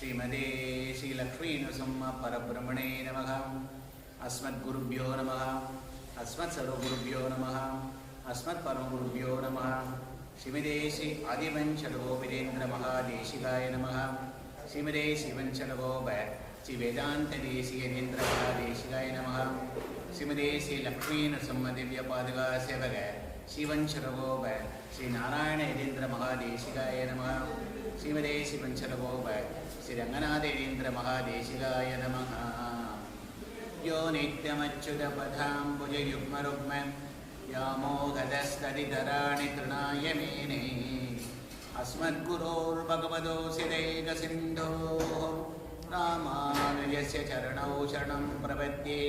श्रीमते श्रीलक्ष्मीनृसिंह परब्रह्मणे नमः। अस्मद्गुरुभ्यो नमः। अस्मत्सर्वगुरुभ्यो नमः। अस्मत्परमगुरुभ्यो नमः। श्रीमते श्री आदिवञ्चलगोपीरेन्द्रमहादेशिकाय नमः। श्रीमते श्रीवञ्चलगोप श्री वेदान्तदेशिकेन्द्रमहादेशिकाय नमः। श्रीमते श्री लक्ष्मीनृसिंहदिव्यपादुका सेवक श्रीवञ्चलगोप श्री नारायण यतीन्द्रमहादेशिकाय नमः। श्रीमते श्रीवञ्चलगोप श्री रङ्गनाथयतीन्द्रमहादेशिकाय नमः। यो नित्यमच्युतपथाम्बुजयुग्मरुग्म व्यामोहतस्तदितराणि तृणाय मेने अस्मद्गुरोर्भगवतोऽस्य दैकसिन्धोः रामानुजस्य चरणौ शरणं प्रपद्ये।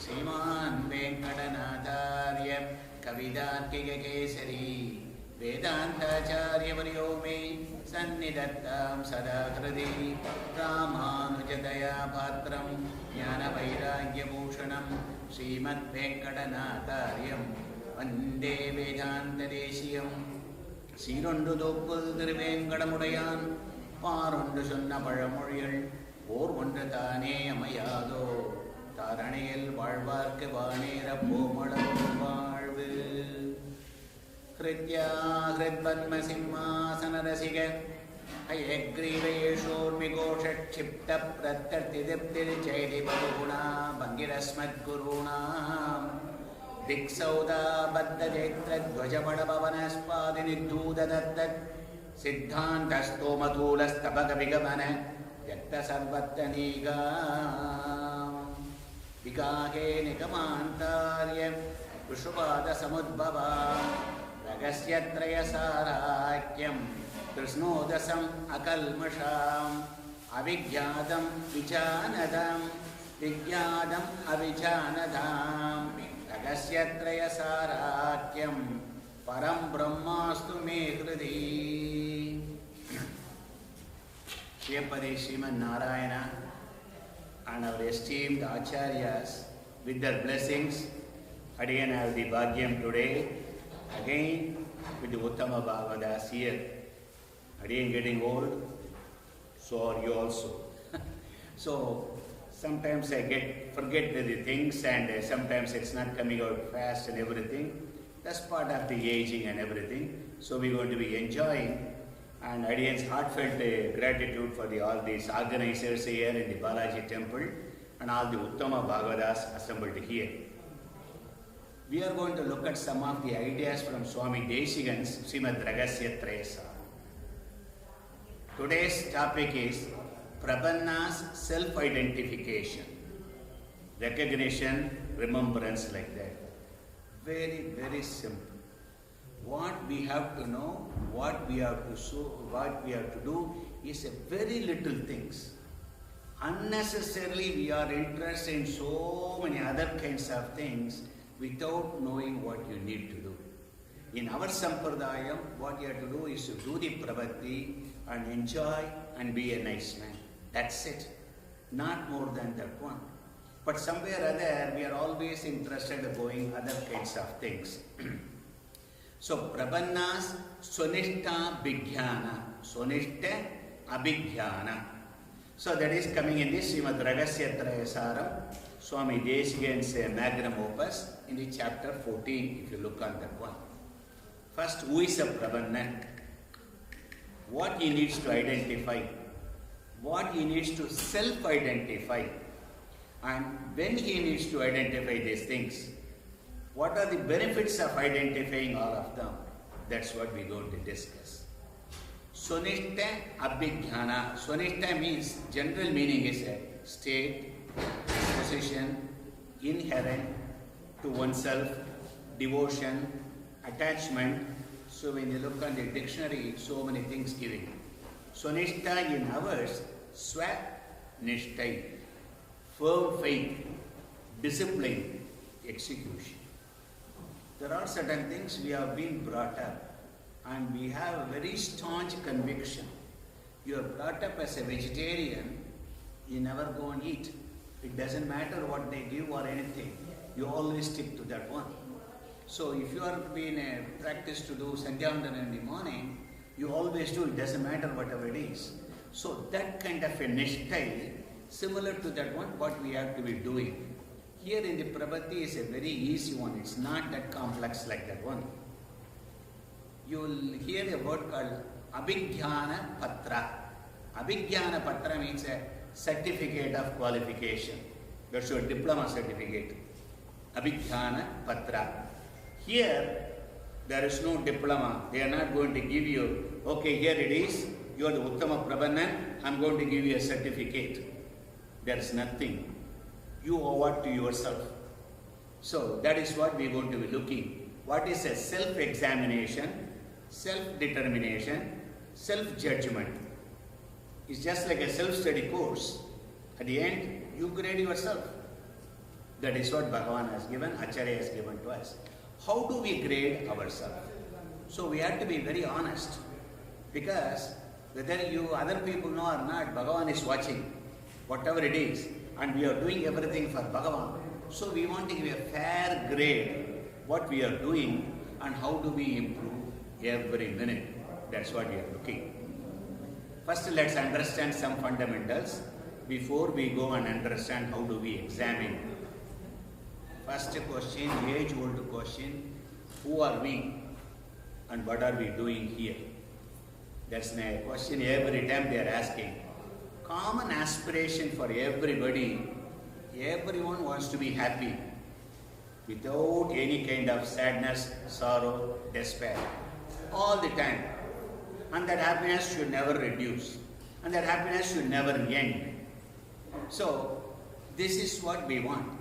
श्रीमान् वेङ्कटनाथार्य कवितार्किककेसरी वेदान्ताचार्यवर्यो मे सन्निधत्तां सदा हृदि। रामानुजदया पात्रं ज्ञानवैराग्यभूषणं श्रीमद्वेङ्कटनाथार्यं वन्दे वेदान्तदेशिकं। சீரொன்று தோப்புல் திருவேங்கடமுடையான் பாரொன்று சொன்ன பழமொழிகள் ஓர் ஒன்று தானே அமையாதோ தாரணையில் வாழ்வார்க்கு வானேர போமளவு வாழ்வு. ஹிருத்யா ஹிருத்பத்ம சிம்மாசன ரசிக ஹயக்ரீவேஷோர்மிகோஷக்ஷிப்த பிரத்யர்த்திதிப்திர் ஜெயதி பகுகுணா பங்கிரஸ்மத்குருணாம் दिक्सौदा बद्धजैत्रध्वजपडपवनस्पादिनिद्धूतदत्तत् सिद्धान्तस्तोमतूलस्तपकविगमन यत्तसर्वत्तनीगा विकाहे निगमान्तार्य वृषुपादसमुद्भवा रगस्यत्रयसाराख्यं कृष्णोदसम् अकल्मषाम् अविज्ञातं विजानदां विज्ञातम् अविजानदाम् रगस्यत्रयसाराख्यं परं ब्रह्मास्तु मे हृदि. Shriyapade Sriman Narayana and our esteemed Acharyas, with their blessings, again I have the Bhagyam today, again with the Uttama Bhagavatas here. Again getting old, so are you also. So, sometimes I forget the things, and sometimes it's not coming out fast and everything. That's part of the aging and everything. So we're going to be enjoying, and audience heartfelt gratitude for all these organizers here in the Balaji temple and all the Uttama Bhagavatas assembled here. We are going to look at some of the ideas from Swami Deshikan's Srimad Ragasya Trayasa. Today's topic is Prapanna's self-identification, recognition, remembrance, like that. Very, very simple. What we have to know, what we have to show, what we have to do is a very little things. Unnecessarily we are interested in so many other kinds of things without knowing what you need to do. In our Sampradayam, what you have to do is to do the pravatti and enjoy and be a nice man. That's it. Not more than that one. But somewhere or other, we are always interested in going other kinds of things. So, Prapanna's Svaniista Abhijñanam. So, that is coming in this Srimad Ragasya Trayasaram, Swami Deshikan's magnum opus, in the chapter 14, if you look on that one. First, who is a Prapannan? What he needs to identify, what he needs to self-identify, and when he needs to identify these things, what are the benefits of identifying all of them? That's what we're going to discuss. Svaniista Abhijñanam. Svaniista means, general meaning is a state, position, inherent to oneself, devotion, attachment. So when you look on the dictionary, so many things given. Svaniista in ours, Swanishtai, firm faith, discipline, execution. There are certain things we have been brought up and we have a very staunch conviction. You are brought up as a vegetarian, you never go and eat. It doesn't matter what they give or anything, you always stick to that one. So if you are being practiced to do Sandhyavandana in the morning, you always do, it doesn't matter whatever it is. So that kind of a nishtha, similar to that one, what we have to be doing. Here in the Prabhati is a very easy one. It's not that complex like that one. You will hear a word called Abhijñana Patra. Abhijñana Patra means a certificate of qualification. That's your diploma certificate. Abhijñana Patra. Here, there is no diploma. They are not going to give you, okay, here it is. You are the Uttama Prapannan. I'm going to give you a certificate. There is nothing. You owe it to yourself. So that is what we are going to be looking. What is a self-examination, self-determination, self-judgment? It's just like a self-study course. At the end, you grade yourself. That is what Bhagavan has given, Acharya has given to us. How do we grade ourselves? So we have to be very honest. Because whether you other people know or not, Bhagavan is watching. Whatever it is. And we are doing everything for Bhagavan. So we want to give a fair grade what we are doing and how do we improve every minute. That's what we are looking. First, let's understand some fundamentals before we go and understand how do we examine. First question, age-old question, who are we and what are we doing here? That's a question every time they are asking. Common aspiration for everybody, everyone wants to be happy without any kind of sadness, sorrow, despair, all the time. And that happiness should never reduce. And that happiness should never end. So, this is what we want.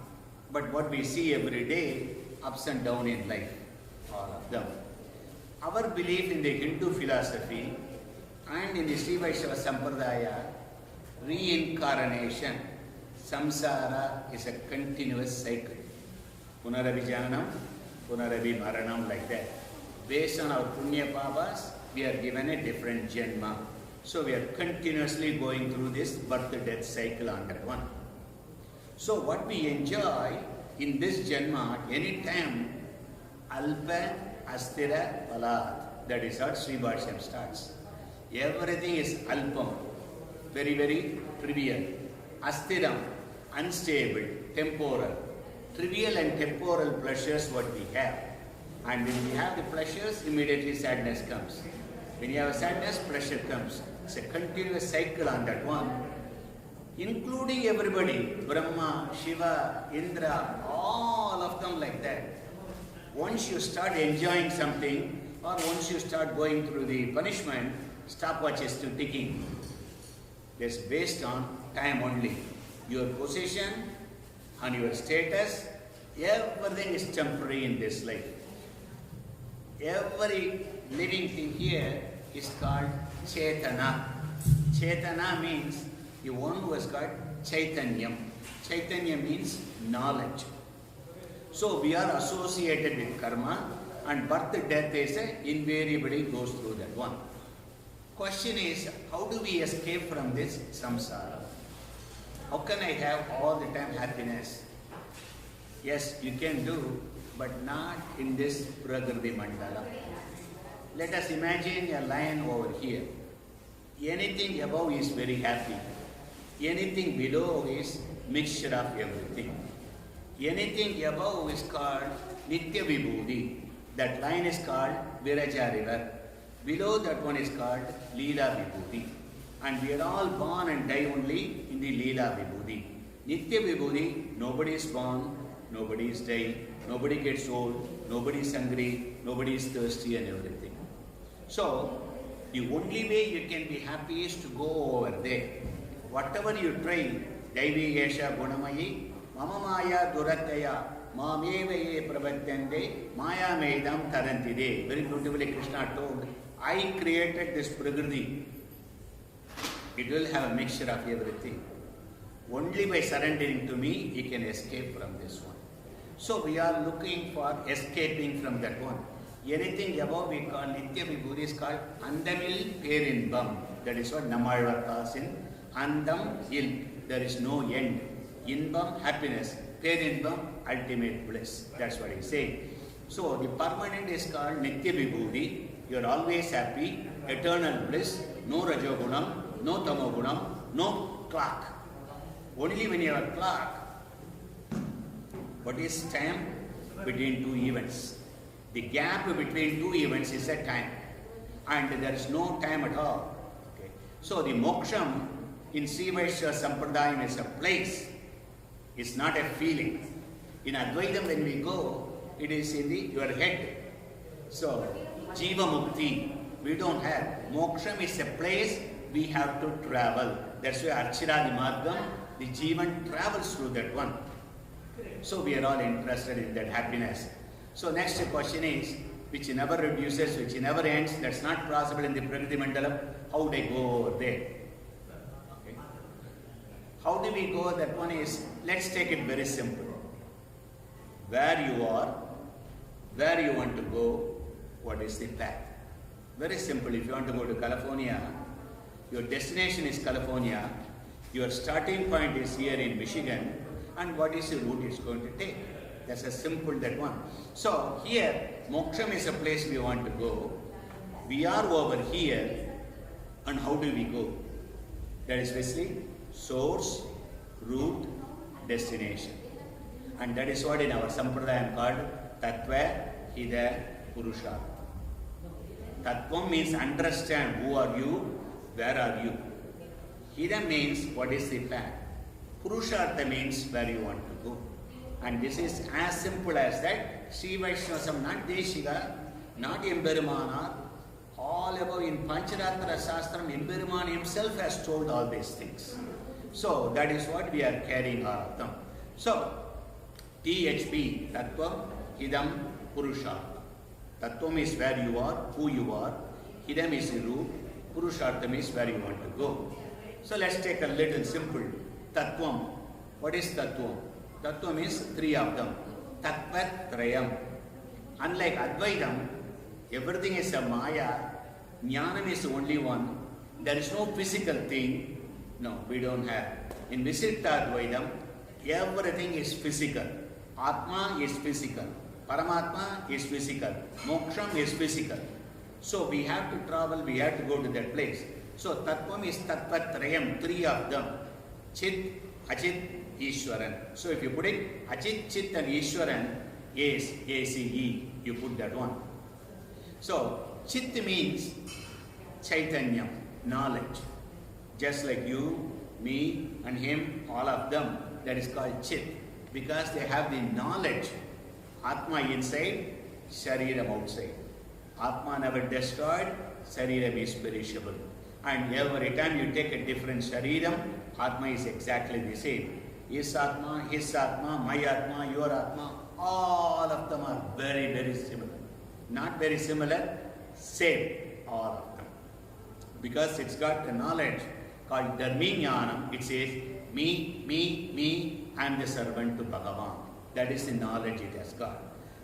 But what we see every day, ups and downs in life, all of them. Our belief in the Hindu philosophy and in the Sri Vaishnava Sampradaya, reincarnation, samsara is a continuous cycle. Punarabhijanam, punarabhimaranam, like that. Based on our punya papas, we are given a different janma. So we are continuously going through this birth-death cycle on that one. So what we enjoy in this janma, any time, alpa, astira, palad. That is how Sri Bhashyam starts. Everything is alpam, very, very trivial. Astiram, unstable, temporal. Trivial and temporal pleasures what we have. And when we have the pleasures, immediately sadness comes. When you have sadness, pleasure comes. It's a continuous cycle on that one. Including everybody, Brahma, Shiva, Indra, all of them like that. Once you start enjoying something, or once you start going through the punishment, stopwatch is still ticking. It's based on time only. Your position and your status, everything is temporary in this life. Every living thing here is called Chetana. Chetana means the one who has got Chaitanyam. Chaitanya means knowledge. So we are associated with karma, and birth death is invariably goes through that one. Question is, how do we escape from this samsara? How can I have all the time happiness? Yes, you can do, but not in this Prakriti Mandala. Let us imagine a lion over here. Anything above is very happy. Anything below is mixture of everything. Anything above is called Nitya Vibhuti. That line is called Viraja river. Below that one is called Leela Vibhuti. And we are all born and die only in the Leela Vibhuti. Nitya Vibhuti, nobody is born, nobody is dying, nobody gets old, nobody is hungry, nobody is thirsty and everything. So, the only way you can be happy is to go over there. Whatever you try, Daivi Yesha Gunamayi, Mama Maya Durataya, Mameve Prabhatyande, Maya Medam Tarantide. Very beautifully Krishna told, I created this Prakriti. It will have a mixture of everything. Only by surrendering to me, you can escape from this one. So we are looking for escaping from that one. Anything above we call Nitya Vibhuti is called Andamil Perinbam. That is what Namalva calls in Andam Il. There is no end. Inbam, happiness. Perinbam, ultimate bliss. That's what he is saying. So the permanent is called Nitya Vibhuti. You are always happy, eternal bliss, no Rajogunam, no tamogunam, no clock. Only when you have a clock, what is time between two events? The gap between two events is a time, and there is no time at all. Okay. So the moksham in Sri Vaishnava Sampradayam is a place, it's not a feeling. In Advaitam when we go, it is in your head. So, Jiva Mukti, we don't have. Moksham is a place we have to travel. That's why Archiradi Margam, the Jivan travels through that one. So, we are all interested in that happiness. So, next question is, which never reduces, which never ends, that's not possible in the Prakriti Mandalam. How do I go over there? Okay. How do we go? That one is, let's take it very simple. Where you are, where you want to go, what is the path? Very simple. If you want to go to California, your destination is California, your starting point is here in Michigan, and what is the route it's going to take? That's a simple that one. So here, Moksham is a place we want to go. We are over here, and how do we go? That is basically source, route, destination. And that is what in our Sampradayam called Tattva, Hida, Purusha. Tattvam means understand who are you, where are you. Hida means what is the path. Purushartha means where you want to go. And this is as simple as that. Sri Vaishnavasam, not Deshika, not Embirumana, all about in Pancharatra Shastram, Embirumana himself has told all these things. So that is what we are carrying all of them. So, THP, Tattvam, Hidam, Purushartha. Tattvam is where you are, who you are. Hidam is the root. Purushartham is where you want to go. So let's take a little simple. Tattvam. What is Tattvam? Tattvam is three of them. Tattvat Trayam. Unlike Advaitam, everything is a Maya. Jnanam is the only one. There is no physical thing. No, we don't have. In Visitta Advaitam, everything is physical. Atma is physical. Paramatma is physical. Moksham is physical. So we have to travel, we have to go to that place. So Tattvam is Tattvatrayam, three of them. Chit, Achit, Ishwaran. So if you put it, Achit, Chit and Ishwaran, is ACE, you put that one. So Chit means Chaitanyam, knowledge. Just like you, me and him, all of them, that is called Chit. Because they have the knowledge. Atma inside, Shariram outside. Atma never destroyed, Shariram is perishable. And every time you take a different Shariram, Atma is exactly the same. His Atma, my Atma, your Atma, all of them are very, very similar. Not very similar, same, all of them. Because it's got a knowledge called Dharmiñanam. It says, me, I am the servant to Bhagavan. That is the knowledge it has got.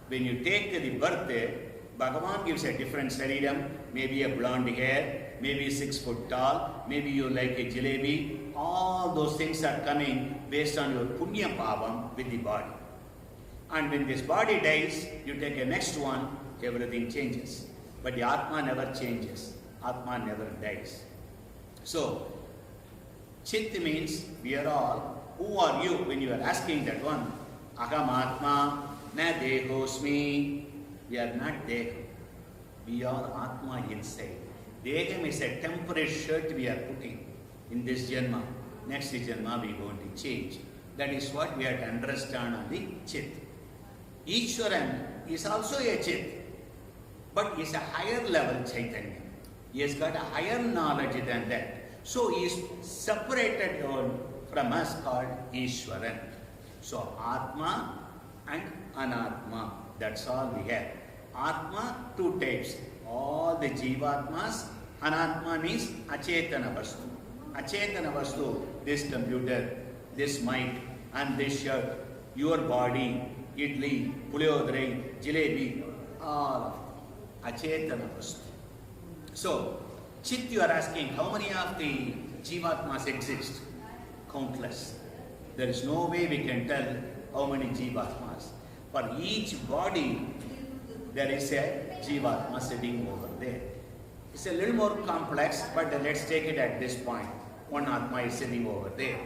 When you take the birthday, Bhagavan gives a different Shariram, maybe a blonde hair, maybe 6 foot tall, maybe you like a jalebi. All those things are coming based on your Punya Pavam with the body. And when this body dies, you take a next one, everything changes. But the Atma never changes. Atma never dies. So, Chit means we are all. Who are you when you are asking that one? Aham Atma, na Dehosmi. We are not Deha. We are Atma inside. Deham is a temporary shirt we are putting in this Janma. Next Janma we are going to change. That is what we have to understand on the Chit. Ishwaran is also a Chit, but is a higher level Chaitanya. He has got a higher knowledge than that. So he is separated from us called Ishwaran. So Atma and Anatma, that's all we have. Atma, two types. All the Jivatmas. Anatma means Achetana Vastu. Achetana Vastu, this computer, this mic, and this shirt, your body, idli, puliyodrai, jalebi, all of Achetana Vastu. So, Chit, you are asking, how many of the Jivatmas exist? Countless. There is no way we can tell how many Jivatmas. For each body, there is a Jivatma sitting over there. It's a little more complex, but let's take it at this point. One Atma is sitting over there.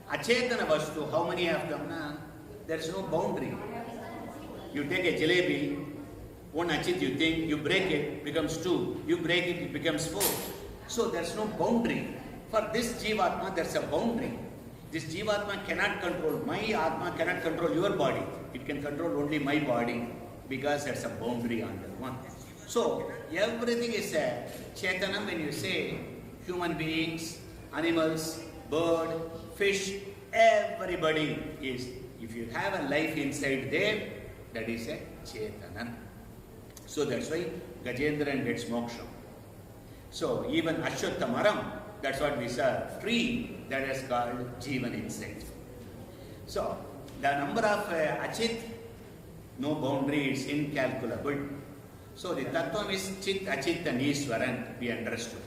Achetana Vastu, how many of them? There's no boundary. You take a jalebi, one achit you think, you break it, becomes 2. You break it, it becomes 4. So there's no boundary. For this Jivatma, there's a boundary. This Jivatma cannot control, my Atma cannot control your body. It can control only my body because there's a boundary on that one. So everything is a Chetanam when you say human beings, animals, bird, fish, everybody is, if you have a life inside there, that is a Chetanam. So that's why Gajendran gets moksha. So even Ashwatthamaram, that's what we saw, tree that is called Jivan insect. So the number of Achit, no boundary, is incalculable. So the Tattvam is Chit, Achit and Iswaran, we understood.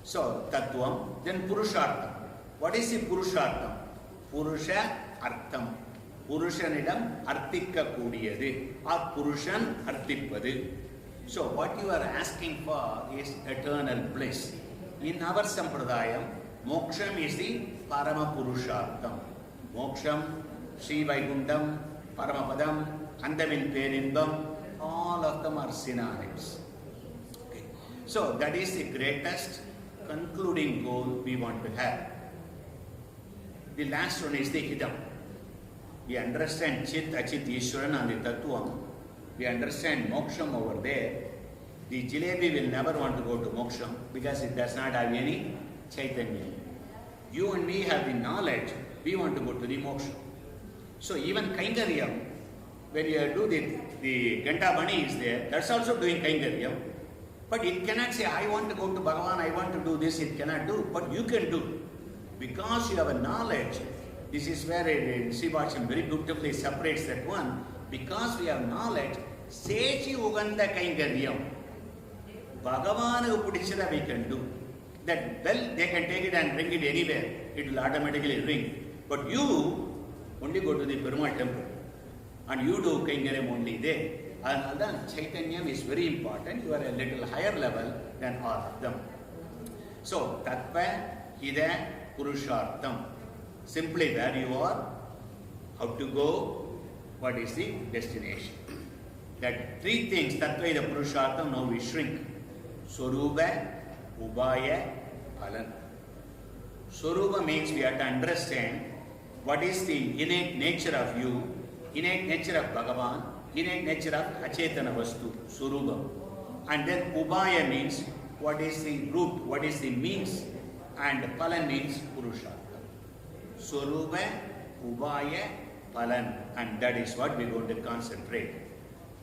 So Tattvam, then Purushartham. What is the Purushartham? Purusha Artham. Purushanidam Arthikka Kudiyadu or Purushan Arthipadu. So what you are asking for is eternal bliss. In our Sampradayam, Moksham is the Parama Purushartham. Moksham, Sri Vaikundam, Paramapadam, Andamin Perimbam, all of them are synonyms. Okay. So that is the greatest concluding goal we want to have. The last one is the Hidam. We understand Chit, Achit, Ishwaran and the Tattvam. We understand Moksham over there. The Jalebi will never want to go to Moksham because it does not have any Chaitanya. You and me have the knowledge, we want to go to the Moksham. So even Kainkaryam, when you do the Ganta Bani is there, that's also doing Kainkaryam. But it cannot say, I want to go to Bhagavan, I want to do this, it cannot do. But you can do. Because you have a knowledge, this is where Sri Bhasham very beautifully separates that one. Because we have knowledge, Sechi Uganda Kainkaryam. Bhagavan Upudichara we can do. That bell, they can take it and bring it anywhere. It will automatically ring. But you only go to the Perumal temple. And you do Kainkaryam only there. And Chaitanyam is very important. You are a little higher level than all of them. So, Tattva, Hida, Purushartham. Simply where you are, how to go, what is the destination. That three things, Tattva, Hida, Purushartham, now we shrink. Swarupa, Ubaya, Phalan. Swarupa means we have to understand what is the innate nature of you, innate nature of Bhagavan, innate nature of Achetana Vastu, Swarupa. And then Ubaya means what is the root, what is the means, and Phalan means Purushartha. Swarupa, Ubaya, Phalan, and that is what we are going to concentrate.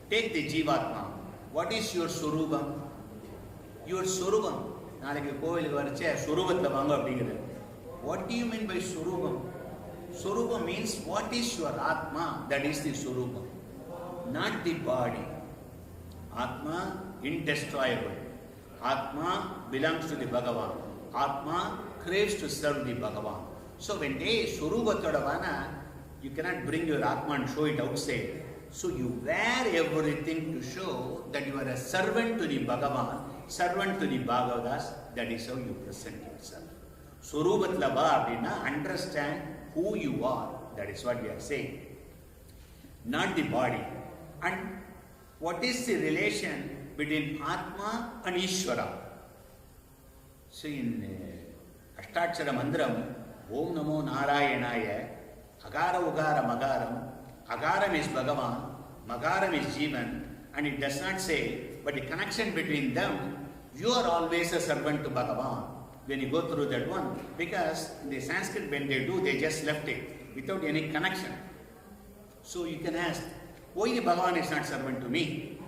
Take the Jivatma. What is your Swarupam? Your Swarupam. What do you mean by Swarupam? Swarupam means what is your Atma, that is the Swarupam. Not the body. Atma, indestructible. Atma belongs to the Bhagavan. Atma craves to serve the Bhagavan. So when they Swarupa Tadavana, you cannot bring your Atma and show it outside. So you wear everything to show that you are a servant to the Bhagavan, servant to the Bhagavadas. That is how you present yourself. Swarupathla Bhavina, understand who you are. That is what we are saying. Not the body. And what is the relation between Atma and Ishvara? So in Ashtachara Mandram, Om Namo Narayanaya, Agara Ugara Magaram, Agaram is Bhagavan, Magaram is Jivan, and it does not say, but the connection between them, you are always a servant to Bhagavan when you go through that one, because in the Sanskrit when they do, they just left it without any connection. So you can ask, why the Bhagavan is not servant to me?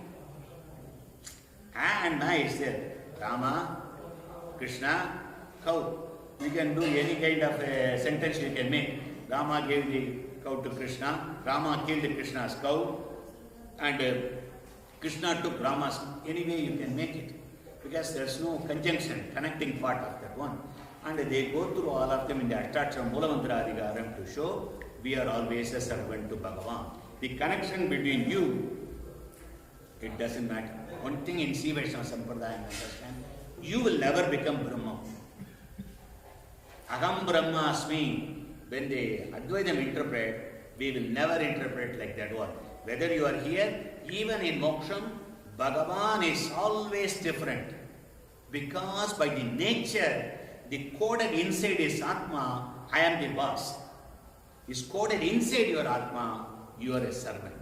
And Na is there. Rama, Krishna, cow. You can do any kind of a sentence you can make. Rama gave the cow to Krishna, Rama killed Krishna's cow, and Krishna took Rama's. Any way you can make it, because there is no conjunction, connecting part of that one. And they go through all of them in the Ashtachara Mulamantra Adhikaram to show we are always a servant to Bhagavan. The connection between you, it doesn't matter. One thing in Sri Vaishnava Sampradaya, understand, you will never become Brahma. Aham Brahmasmi, when the Advaitam interpret, we will never interpret like that one. Whether you are here, even in Moksham, Bhagavan is always different. Because by the nature, the coded inside is Atma, I am the boss. Is coded inside your Atma, you are a servant,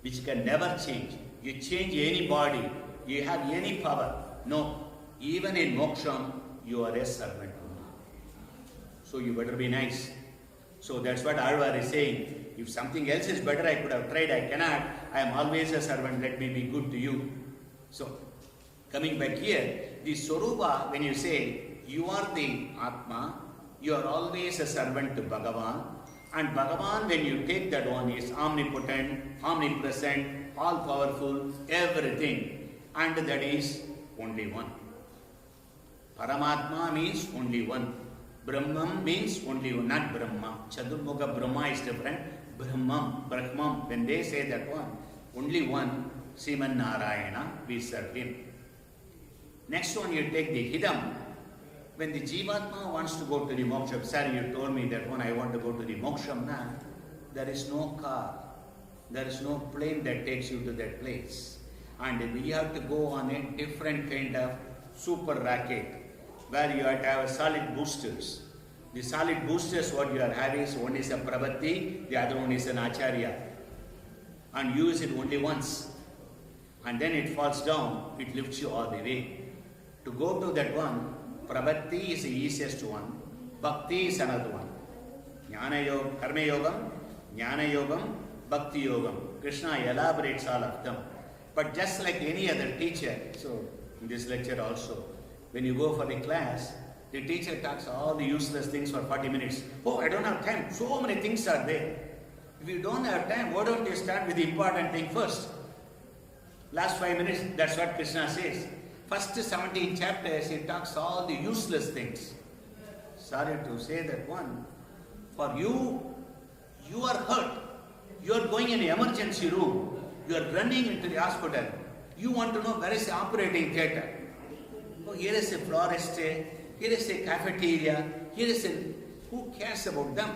which can never change. You change any body, you have any power. No, even in Moksham, you are a servant. So you better be nice. So that's what Alvar is saying. If something else is better, I could have tried, I cannot. I am always a servant, let me be good to you. So, coming back here, the Swarupa, when you say, you are the Atma, you are always a servant to Bhagavan. And Bhagavan, when you take that one, is omnipotent, omnipresent, all-powerful, everything. And that is only one. Paramatma means only one. Brahman means only one, not Brahma. Chadurmukha Brahma is different. Brahman, when they say that one, only one, Sriman Narayana, we serve him. Next one, you take the Hidam. When the Jivatma wants to go to the Moksha, sir, you told me that one, I want to go to the Moksham now. There is no car. There is no plane that takes you to that place. And we have to go on a different kind of super rocket, where you have to have solid boosters. The solid boosters, what you are having is one is a Prabhati, the other one is an Acharya. And you use it only once. And then it falls down, it lifts you all the way. To go to that one, Prabhati is the easiest one, Bhakti is another one. Jnana Yogam, Karma Yogam, Jnana Yogam, Bhakti Yogam. Krishna elaborates all of them. But just like any other teacher, so in this lecture also, when you go for the class, the teacher talks all the useless things for 40 minutes. Oh, I don't have time. So many things are there. If you don't have time, why don't you start with the important thing first? Last 5 minutes, that's what Krishna says. First 17 chapters, he talks all the useless things. Sorry to say that one. For you, you are hurt. You are going in an emergency room. You are running into the hospital. You want to know where is the operating theatre. Oh, here is a florist, here is a cafeteria, here is a... Who cares about them?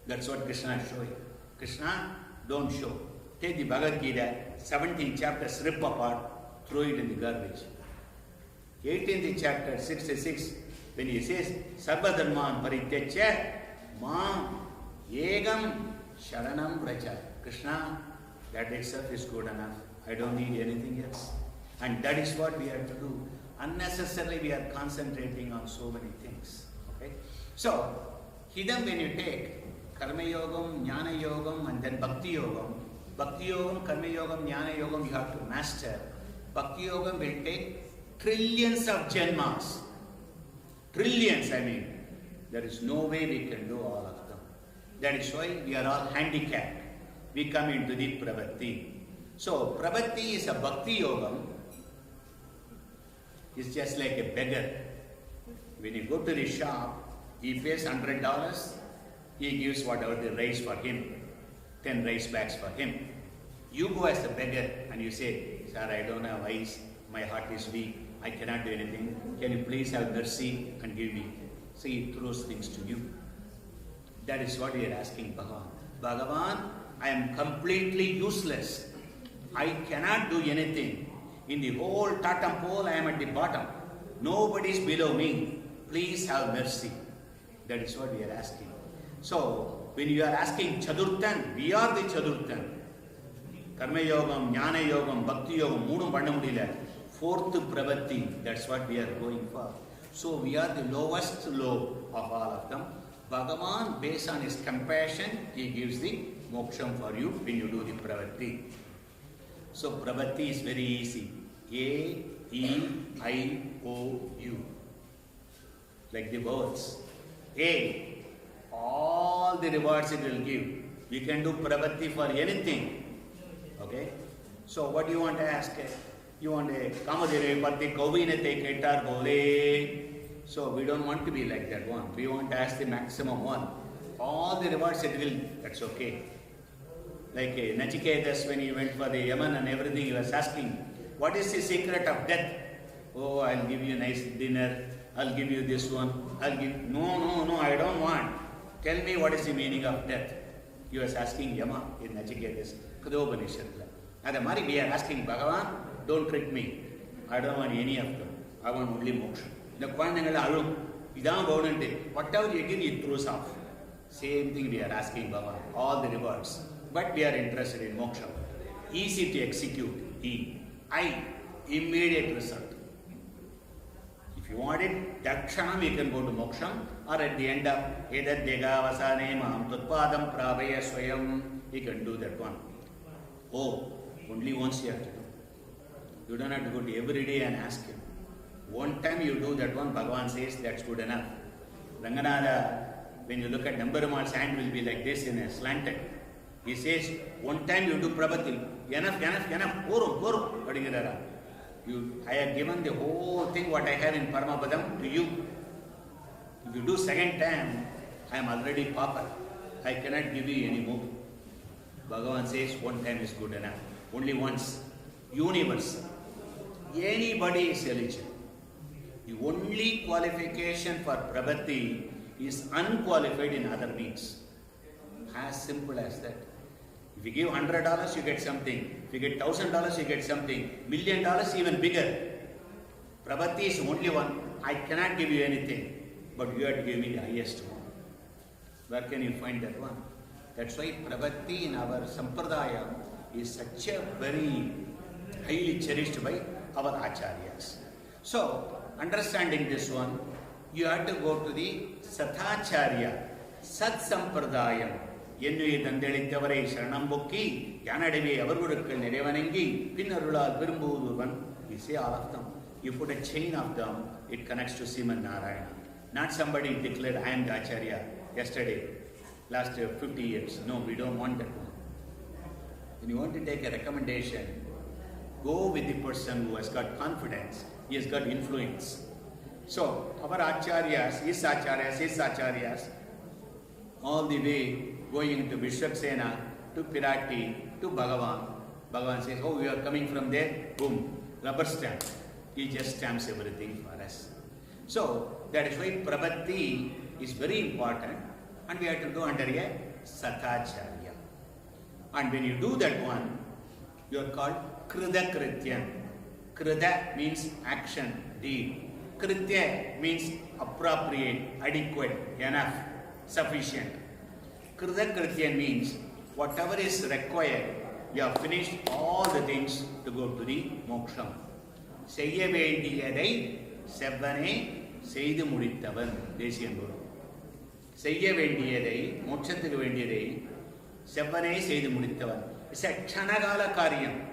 That's what Krishna is showing. Krishna, don't show. Take the Bhagavad Gita, 17 chapters, rip apart, throw it in the garbage. 18th chapter, 66, when he says, Sarva Dharman Parityacha, Mam, Yegam, Sharanam Vraja. Krishna, that itself is good enough. I don't need anything else. And that is what we have to do. Unnecessarily we are concentrating on so many things. Okay? So, Hidam when you take Karma Yogam, Jnana Yogam and then Bhakti Yogam. Bhakti Yogam, Karma Yogam, Jnana Yogam you have to master. Bhakti Yogam will take trillions of janmas. Trillions, I mean. There is no way we can do all of them. That is why we are all handicapped. We come into the Prabhati. So, Prabhati is a Bhakti Yogam. It's just like a beggar. When you go to the shop, he pays $100, he gives whatever the rice for him, 10 rice bags for him. You go as a beggar and you say, sir, I don't have eyes, my heart is weak, I cannot do anything, can you please have mercy and give me? So he throws things to you. That is what we are asking Bhagavan. Bhagavan, I am completely useless. I cannot do anything. In the whole totem pole, I am at the bottom. Nobody is below me. Please have mercy. That is what we are asking. So, when you are asking Chadurthan, we are the Chadurthan. Karma Yogam, Jnana Yogam, Bhakti Yogam, Moodum Pandamudila. Fourth Prabhati, that's what we are going for. So, we are the lowest low of all of them. Bhagavan, based on his compassion, he gives the moksham for you when you do the Prabhati. So, Prabhati is very easy. A, E, I, O, U. Like the words. A, all the rewards it will give. We can do Prabhati for anything. Okay? So, what do you want to ask? You want a Kamadire Pati Kovinate Ketar Bole. So, we don't want to be like that one. We want to ask the maximum one. All the rewards it will, that's okay. Like Nachiketas, when he went for the Yaman and everything, he was asking, what is the secret of death? Oh, I'll give you a nice dinner, I'll give you this one, No, I don't want. Tell me what is the meaning of death. He was asking Yama in Nachiketas, Kadopanishadla. At the Mari, we are asking Bhagavan, don't trick me. I don't want any of them. I want only moksha. The Kwanangala Arum, Idam Bodante, whatever you give, it throws off. Same thing we are asking Bhagavan, all the rewards. But we are interested in moksha. Easy to execute. I, immediate result. If you want it, Dakshanam, you can go to moksha, or at the end of Edad Dega Vasane Mam Tutpadam Pravaya Swayam, you can do that one. Oh, only once you have to do. You don't have to go to every day and ask him. One time you do that one, Bhagavan says that's good enough. Ranganada, when you look at Nambarumal's hand will be like this in a slanted. He says, one time you do Prabhatil, enough, Poru. I have given the whole thing what I have in Paramapadam to you. If you do second time, I am already pauper. I cannot give you any more. Bhagavan says one time is good enough. Only once. Universal. Anybody is eligible. The only qualification for Prabhati is unqualified in other means. As simple as that. If you give $100, you get something. If you get $1,000, you get something. $1 million, even bigger. Prabhati is only one. I cannot give you anything, but you have to give me the highest one. Where can you find that one? That's why Prabhati in our Sampradaya is such a very highly cherished by our Acharyas. So, understanding this one, you have to go to the Sathacharya, Sat Sampradayam. Yennu Dandalitavare Sharanambukki, Yanadavi, Avagurukal, Nerevanengi, Pinarula, Virumbuduvan, we say all of them. You put a chain of them, it connects to Sriman Narayana. Not somebody declared, I am the Acharya yesterday, last 50 years. No, we don't want that one. When you want to take a recommendation, go with the person who has got confidence, he has got influence. So, our Acharyas, his Acharyas, all the way going to Vishwaksena, to Pirati, to Bhagavan. Bhagavan says, oh, you are coming from there, boom, rubber stamp. He just stamps everything for us. So, that is why Prabhati is very important and we have to do under a Sathacharya. And when you do that one, you are called Krida Krityan. Krida means action, deed. Kritya means appropriate, adequate, enough, sufficient. Krida Krityan means whatever is required, you have finished all the things to go to the moksha. Seyya vendiyadai sevvane seidu mudittavan. Desiyan Guru. Seyya vendiyadai, mokshathukku vendiyadai sevvane seidu mudittavan. It's a kshanagala karyam.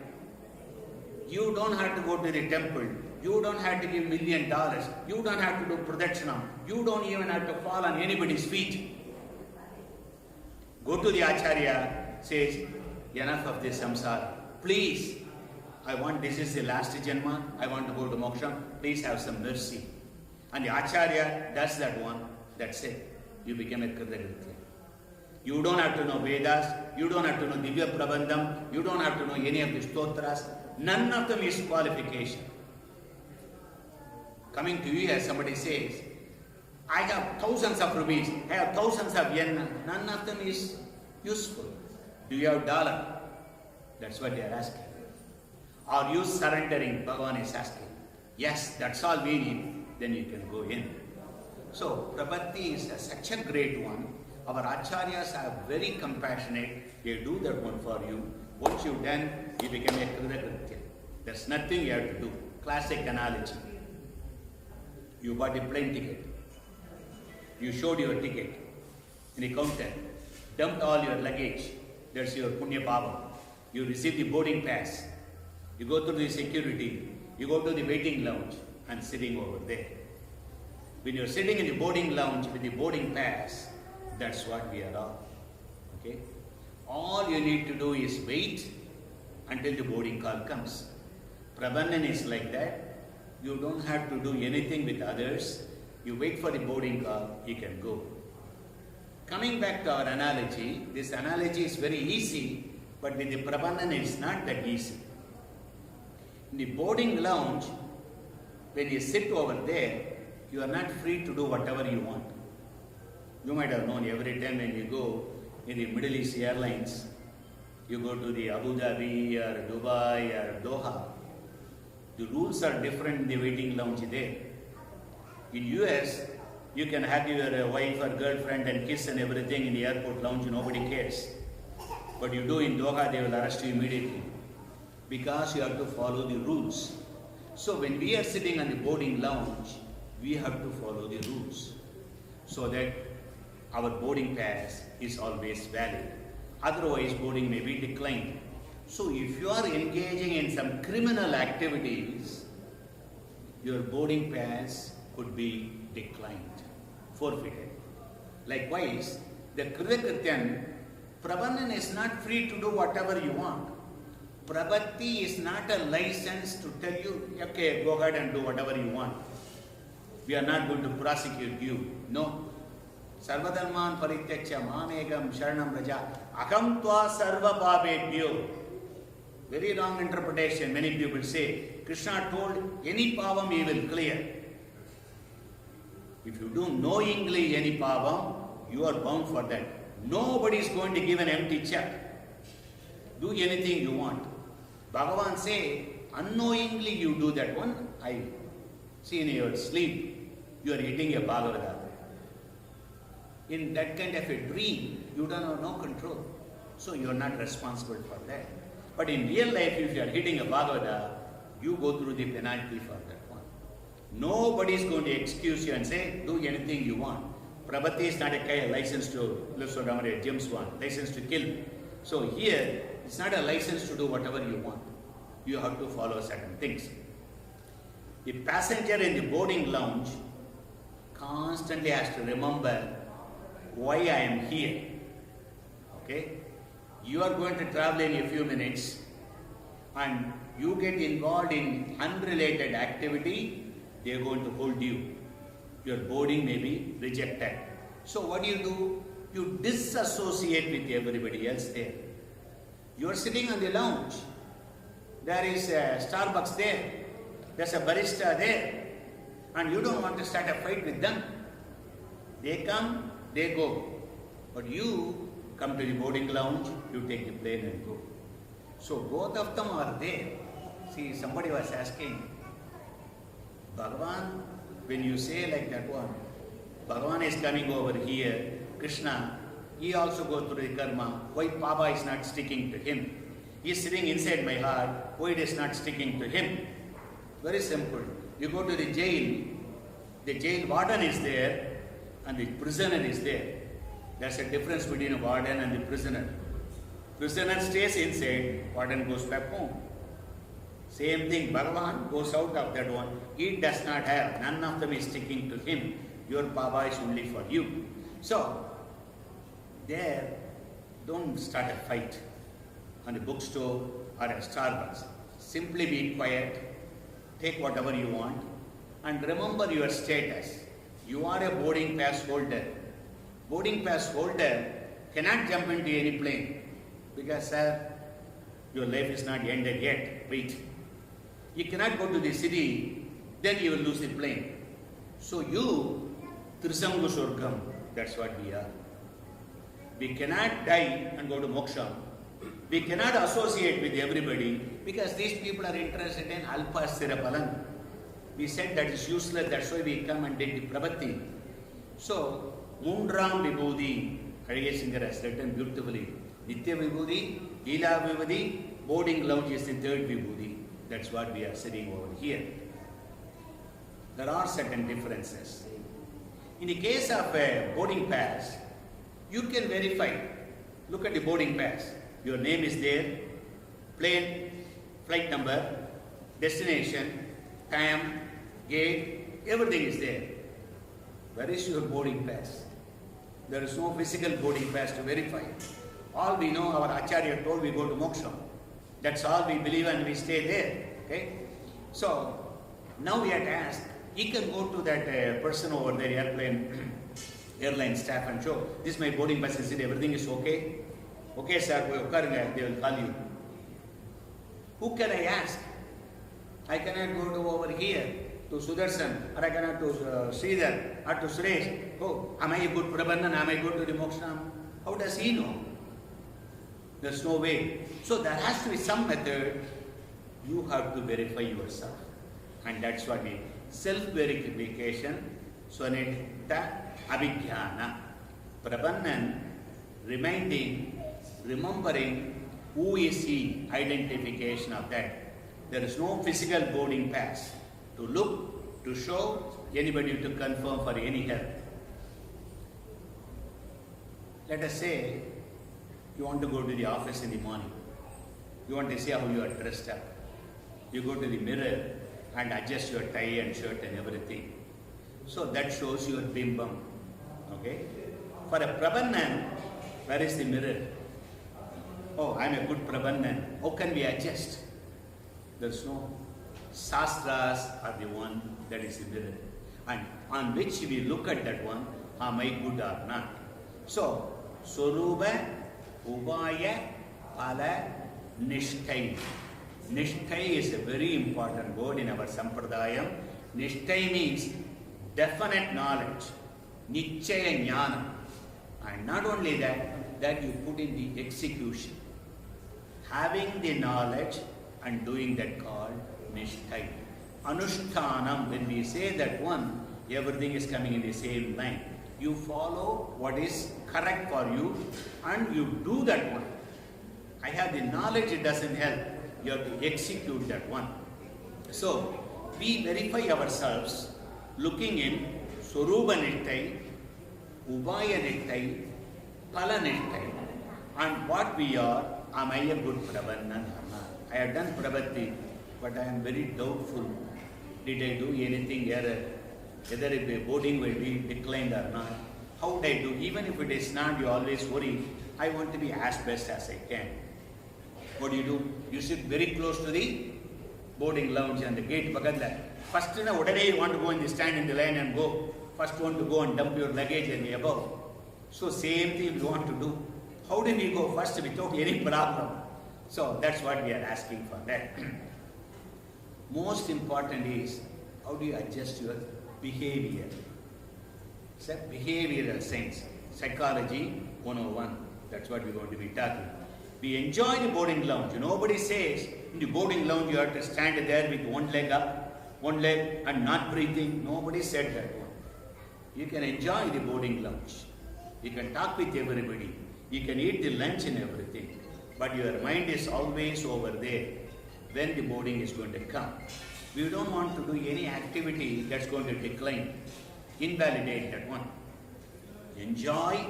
You don't have to go to the temple. You don't have to give $1 million. You don't have to do pradakshina. You don't even have to fall on anybody's feet. Go to the Acharya, says, enough of this samsara. Please, this is the last janma, I want to go to moksha. Please have some mercy. And the Acharya does that one. That's it. You become a Kritya. You don't have to know Vedas. You don't have to know Divya Prabandham. You don't have to know any of the stotras. None of them is qualification. Coming to you as somebody says, I have thousands of rupees, I have thousands of yen, none of them is useful. Do you have dollar? That's what they are asking. Are you surrendering? Bhagavan is asking. Yes, that's all we need. Then you can go in. So, Prabhati is such a great one. Our Acharyas are very compassionate. They do that one for you. Once you've done, you become a Krida Kritya. There's nothing you have to do. Classic analogy. You bought a plane ticket. You showed your ticket in a counter. Dumped all your luggage. That's your Punya Bhava. You receive the boarding pass. You go through the security. You go to the waiting lounge and sitting over there. When you're sitting in the boarding lounge with the boarding pass, that's what we are all. Okay? All you need to do is wait until the boarding call comes. Prapannan is like that. You don't have to do anything with others. You wait for the boarding call, you can go. Coming back to our analogy, this analogy is very easy, but with the Prapannan it's not that easy. In the boarding lounge, when you sit over there, you are not free to do whatever you want. You might have known every time when you go in the Middle East Airlines, you go to the Abu Dhabi or Dubai or Doha, the rules are different in the waiting lounge there. In US, you can have your wife or girlfriend and kiss and everything in the airport lounge, nobody cares. But you do in Doha, they will arrest you immediately because you have to follow the rules. So when we are sitting on the boarding lounge, we have to follow the rules so that our boarding pass is always valid. Otherwise, boarding may be declined. So if you are engaging in some criminal activities, your boarding pass could be declined, forfeited. Likewise, the Kritakrityan, Prapannan is not free to do whatever you want. Prabhatti is not a license to tell you, okay, go ahead and do whatever you want. We are not going to prosecute you. No. Sarvadharman parityaksha mamegam sharanam raja akam tva sarva pavebhyo. Very wrong interpretation. Many people say, Krishna told any pavam he will clear. If you do knowingly any pavam, you are bound for that. Nobody is going to give an empty check. Do anything you want. Bhagavan say, unknowingly you do that one. I see in your sleep, you are eating a Bhagavata. In that kind of a dream, you don't have no control. So you are not responsible for that. But in real life, if you are hitting a Bhagavata, you go through the penalty for that one. Nobody is going to excuse you and say, do anything you want. Prabhati is not a license to, James one, license to kill. So here, it's not a license to do whatever you want. You have to follow certain things. The passenger in the boarding lounge constantly has to remember why I am here. Okay? You are going to travel in a few minutes and you get involved in unrelated activity, they are going to hold you. Your boarding may be rejected. So what do? You disassociate with everybody else there. You are sitting on the lounge. There is a Starbucks there. There's a barista there. And you don't want to start a fight with them. They come, they go. But you come to the boarding lounge, you take the plane and go. So both of them are there. See, somebody was asking, Bhagavan, when you say like that one, Bhagavan is coming over here, Krishna, he also goes through the karma. Why Papa is not sticking to him? He is sitting inside my heart. Why it is not sticking to him? Very simple. You go to the jail warden is there and the prisoner is there. There's a difference between a warden and the prisoner. Prisoner stays inside, warden goes back home. Same thing, Bhagavan goes out of that one. He does not have, none of them is sticking to him. Your Baba is only for you. So, there, don't start a fight on a bookstore or a Starbucks. Simply be quiet, take whatever you want, and remember your status. You are a boarding pass holder. Boarding pass holder cannot jump into any plane because, sir, your life is not ended yet. Wait. You cannot go to the city, then you will lose the plane. So you, Trisangu Surgam, that's what we are. We cannot die and go to moksha. We cannot associate with everybody because these people are interested in alpa sthirapalan. We said that is useless, that's why we come and did the prabhati. So, Mundram Vibhudi, Kadiya Singer has written beautifully. Nitya Vibhudi, Leela Vibhudi, boarding lounge is the third Vibhudi. That's what we are sitting over here. There are certain differences. In the case of a boarding pass, you can verify. Look at the boarding pass. Your name is there, plane, flight number, destination, time, gate, everything is there. Where is your boarding pass? There is no physical boarding pass to verify. All we know, our Acharya told we go to moksha. That's all we believe and we stay there. Okay? So, now we have to ask, he can go to that person over there, airline staff and show, this is my boarding pass, everything is okay? Okay, sir, they will call you. Who can I ask? I cannot go to over here. to Sudarshan, or I cannot to Sridhar, or to Suresh, oh, am I a good Prapannan? Am I good to the Mokshanam? How does he know? There's no way. So there has to be some method. You have to verify yourself. And that's what we self-verification, Svaniista Abhijñanam. Prapannan, remembering who is he, identification of that. There is no physical boarding pass to look, to show, anybody to confirm for any help. Let us say you want to go to the office in the morning. You want to see how you are dressed up. You go to the mirror and adjust your tie and shirt and everything. So that shows your bimbam. Okay? For a Prapannan, where is the mirror? Oh, I am a good Prapannan. How can we adjust? There's no. Shastras are the one that is the mirror. And on which we look at that one, am I good or not? So, Swarupa, Ubaya, Pala, Nishtai. Nishtai is a very important word in our Sampradayam. Nishtai means definite knowledge. Nichaya Jnana. And not only that, that you put in the execution. Having the knowledge and doing that called Nishtai. Anushtanam, when we say that one, everything is coming in the same line. You follow what is correct for you and you do that one. I have the knowledge, it doesn't help. You have to execute that one. So, we verify ourselves looking in Swarupa Nishtai, Ubaya Nishtai, Pala Nishtai, and what we are, am I a good Prapannan or not? I have done Prabhati, but I am very doubtful. Did I do anything error? Whether a boarding will be declined or not. How would I do? Even if it is not, you always worry. I want to be as best as I can. What do? You sit very close to the boarding lounge and the gate. First, you want to go in the stand in the line and go. First one to go and dump your luggage and the above. So same thing you want to do. How do we go first without any problem? So that's what we are asking for that. Most important is, how do you adjust your behavior? It's a behavioral science. Psychology 101. That's what we're going to be talking. We enjoy the boarding lounge. Nobody says in the boarding lounge you have to stand there with one leg up, one leg and not breathing. Nobody said that one. You can enjoy the boarding lounge. You can talk with everybody. You can eat the lunch and everything. But your mind is always over there when the boarding is going to come. We don't want to do any activity that's going to decline. Invalidate that one. Enjoy,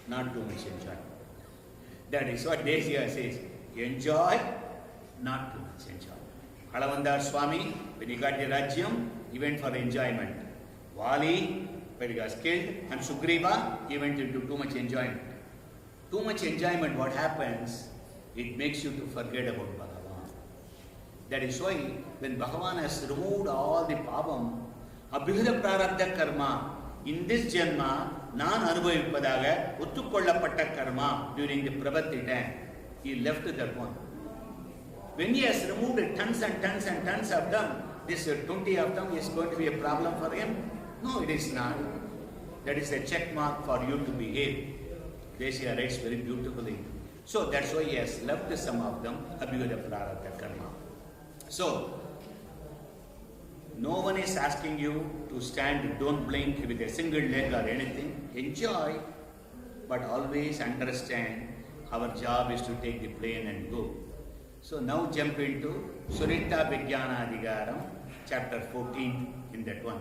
not too much enjoy. That is what Deshiya says. Enjoy, not too much enjoy. Kalavandar Swami, when he got the Rajyam, he went for enjoyment. Vali, when he got killed, and Sugriva, he went into too much enjoyment. Too much enjoyment, what happens? It makes you to forget about Bhagavan. That is why, when Bhagavan has removed all the pavam, Abhihada Prarabdha Karma, in this Janma, non-anubhavipadaga, Uttukollapatta Karma, during the Prabhati time, he left that one. When he has removed tons and tons and tons of them, this 20 of them is going to be a problem for him? No, it is not. That is a check mark for you to behave. Deshiya writes very beautifully. So that's why he has left some of them, Abhivada Prarabdha Karma. So, no one is asking you to stand, don't blink with a single leg or anything. Enjoy, but always understand our job is to take the plane and go. So now jump into Svaniista Abhijñanam, chapter 14 in that one.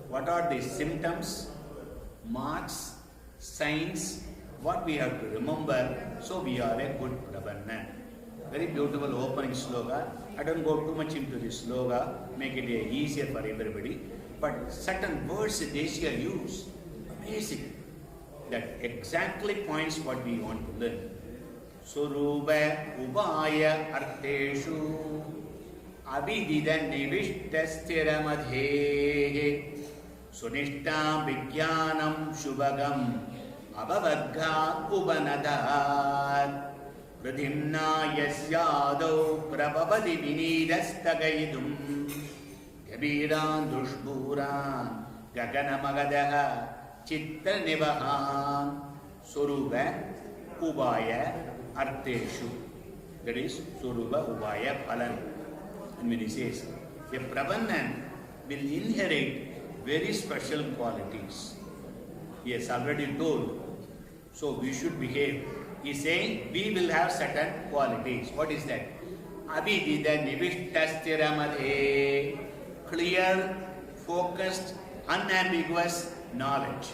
What are the symptoms, marks, signs, what we have to remember, so we are a good Prapannan. Very beautiful opening sloga. I don't go too much into this sloga, make it easier for everybody. But certain words Deshiya use, amazing. That exactly points what we want to learn. Swarupa Ubaya Arteshu Abhidida Nivishtasthira Madhe Svaniista Abhijñanam Shubhagam Abhavagga Upanadad Pradhimna Yasyadau Prabhavadi Vinidastagaidum Nirbhiran Dushburan Gaganamagadaha Chitta Nivahan Suruba Ubaya Arteshu. That is Suruba Ubaya Palan. And when he says, a Prapannan will inherit very special qualities. He has already told. So we should behave. He is saying we will have certain qualities. What is that? Abhijita Nivishtastiramade. Clear, focused, unambiguous knowledge.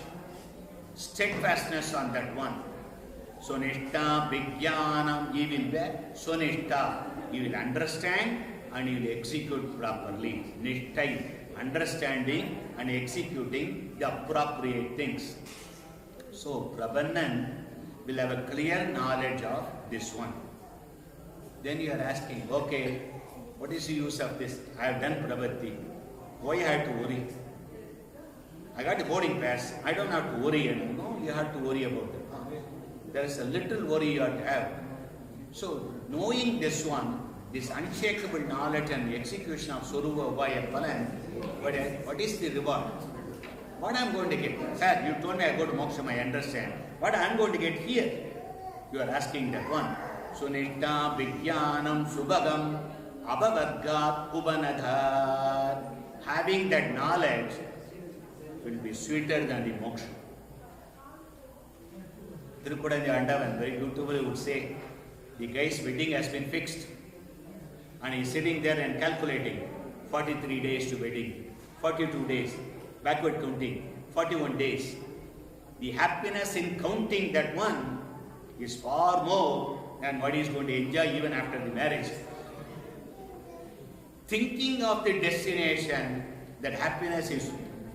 Steadfastness on that one. Svaniista Abhijñanam. He will be Svaniista. He will understand and he will execute properly. Nishtai, understanding and executing the appropriate things. So Prapannan will have a clear knowledge of this one. Then you are asking, okay, what is the use of this? I have done Pravatti. Why I have to worry? I got a boarding pass. I don't have to worry anymore. No, you have to worry about it. There is a little worry you have to have. So knowing this one, this unshakable knowledge and the execution of Suruva Ubaya Palan, what is the reward? What I am going to get? Sir, you told me I go to Moksha, I understand. What I am going to get here? You are asking that one. Svaniista Abhijñanam Subhagam Abhavargat Upanadhar. Having that knowledge will be sweeter than the moksha. Thirukudanji Andavan very beautifully would say, the guy's wedding has been fixed and he is sitting there and calculating 43 days to wedding, 42 days, backward counting, 41 days. The happiness in counting that one is far more than what he is going to enjoy even after the marriage. Thinking of the destination, that happiness is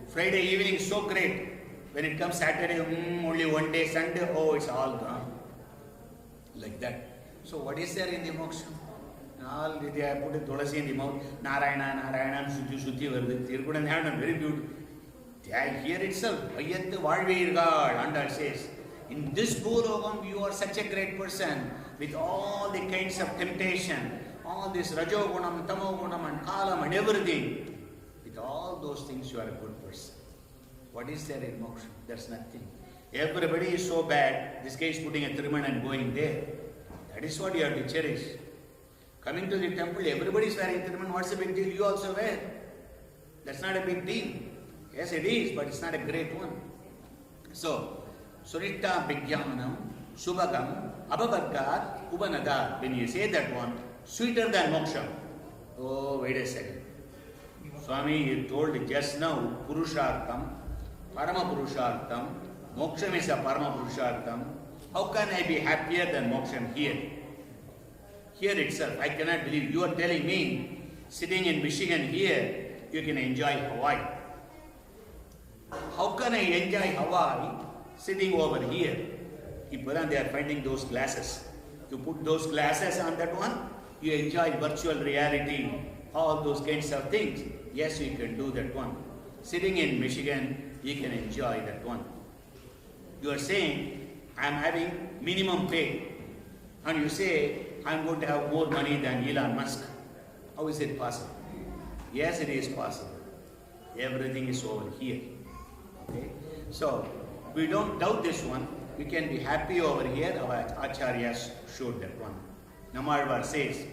Friday evening so great. When it comes Saturday, only one day, Sunday, oh, it's all gone. Like that. So what is there in the moksha? All they have put a tulasi in the mouth. Narayana, Narayana, Shuddhi, Shuddhi, Vardhi. Tirukudan have done very beautiful. Here itself, Ayat Valvirgad, Andal says, in this Bhulogam you are such a great person with all the kinds of temptation, all this Rajogunam, Tamogunam and Kalam and everything. With all those things you are a good person. What is there in moksha? There's nothing. Everybody is so bad, this guy is putting a Thiruman and going there. That is what you have to cherish. Coming to the temple, everybody is wearing Thiruman. What's the big deal? You also wear. That's not a big deal. Yes, it is, but it's not a great one. So, Svaniista Abhijñanam, Subhagam, Abhavargat, Upanadhar. When you say that one, sweeter than moksha. Oh, wait a second. Swami, you told just now, Purushartham, Parama Purushartham, Moksham is a Parama Purushartham. How can I be happier than Moksham here? Here itself, I cannot believe. You are telling me, sitting in Michigan here, you can enjoy Hawaii. How can I enjoy Hawaii sitting over here? People and they are finding those glasses. You put those glasses on that one, you enjoy virtual reality, all those kinds of things. Yes, you can do that one. Sitting in Michigan, you can enjoy that one. You are saying, I am having minimum pay. And you say, I am going to have more money than Elon Musk. How is it possible? Yes, it is possible. Everything is over here. Okay? So, we don't doubt this one. We can be happy over here. Our acharyas showed that one. Namalvar says,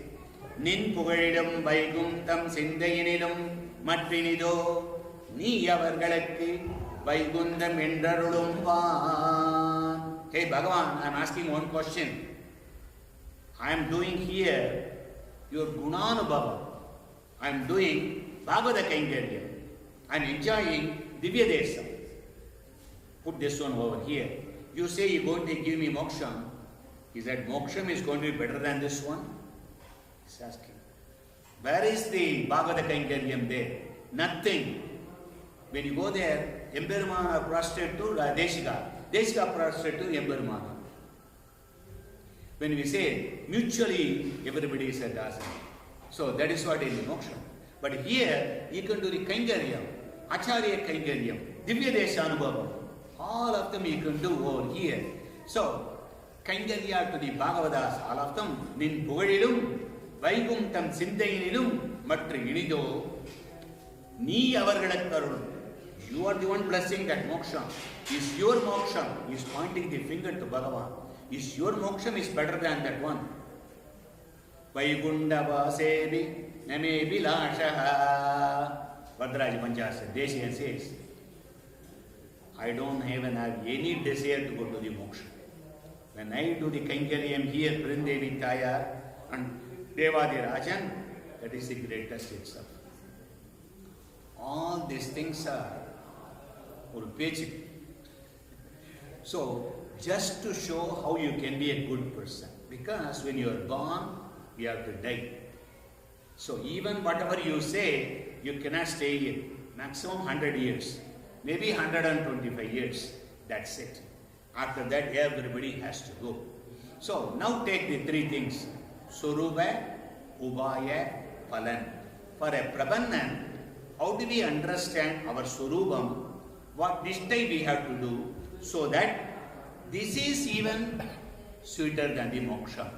Nin Pugalidam Vaikuntam Sindayinidam Matrinido Ni Yavargalaki Vaikundam Endarudum Van. Hey Bhagavan, I am asking one question. I am doing here your Gunanubhava. I am doing Bhagavata Kainkarya. I am enjoying Divya Desa. Put this one over here. You say you are going to give me Moksham. Is that Moksham is going to be better than this one? He's asking. Where is the Bhagavata Kainkaryam there? Nothing. When you go there, Embermana prostrate to Deshika. Deshika prostrate to Embermana. When we say mutually, everybody is a dasana. So that is what is the moksha. But here, you can do the Kainkaryam, Acharya Kainkaryam, Divya Desha Anubhava. All of them you can do over here. So, Kainkarya to the Bhagavadas, all of them, Nin Pugalilum, Vaikuntam Sindayinilum, Matri Inido, Nee avargalakkarul. You are the one blessing that moksha. Is your moksha? He is pointing the finger to Bhagavan. Is your moksha is better than that one? Vaigundavasevi name vilashaha. Vadraja Panchasa, Deshian says, I don't even have any desire to go to the moksha. When I do the Kainkaryam here, Brindevi Tayar and Devadi Rajan, that is the greatest itself. All these things are ulpechik. So, just to show how you can be a good person. Because when you are born, you have to die. So, even whatever you say, you cannot stay here. Maximum 100 years. Maybe 125 years. That's it. After that, everybody has to go. So, now take the three things. Surupa, Ubaya, Phalan. For a Prapannan, how do we understand our Surubam? What this time we have to do so that this is even sweeter than the moksha.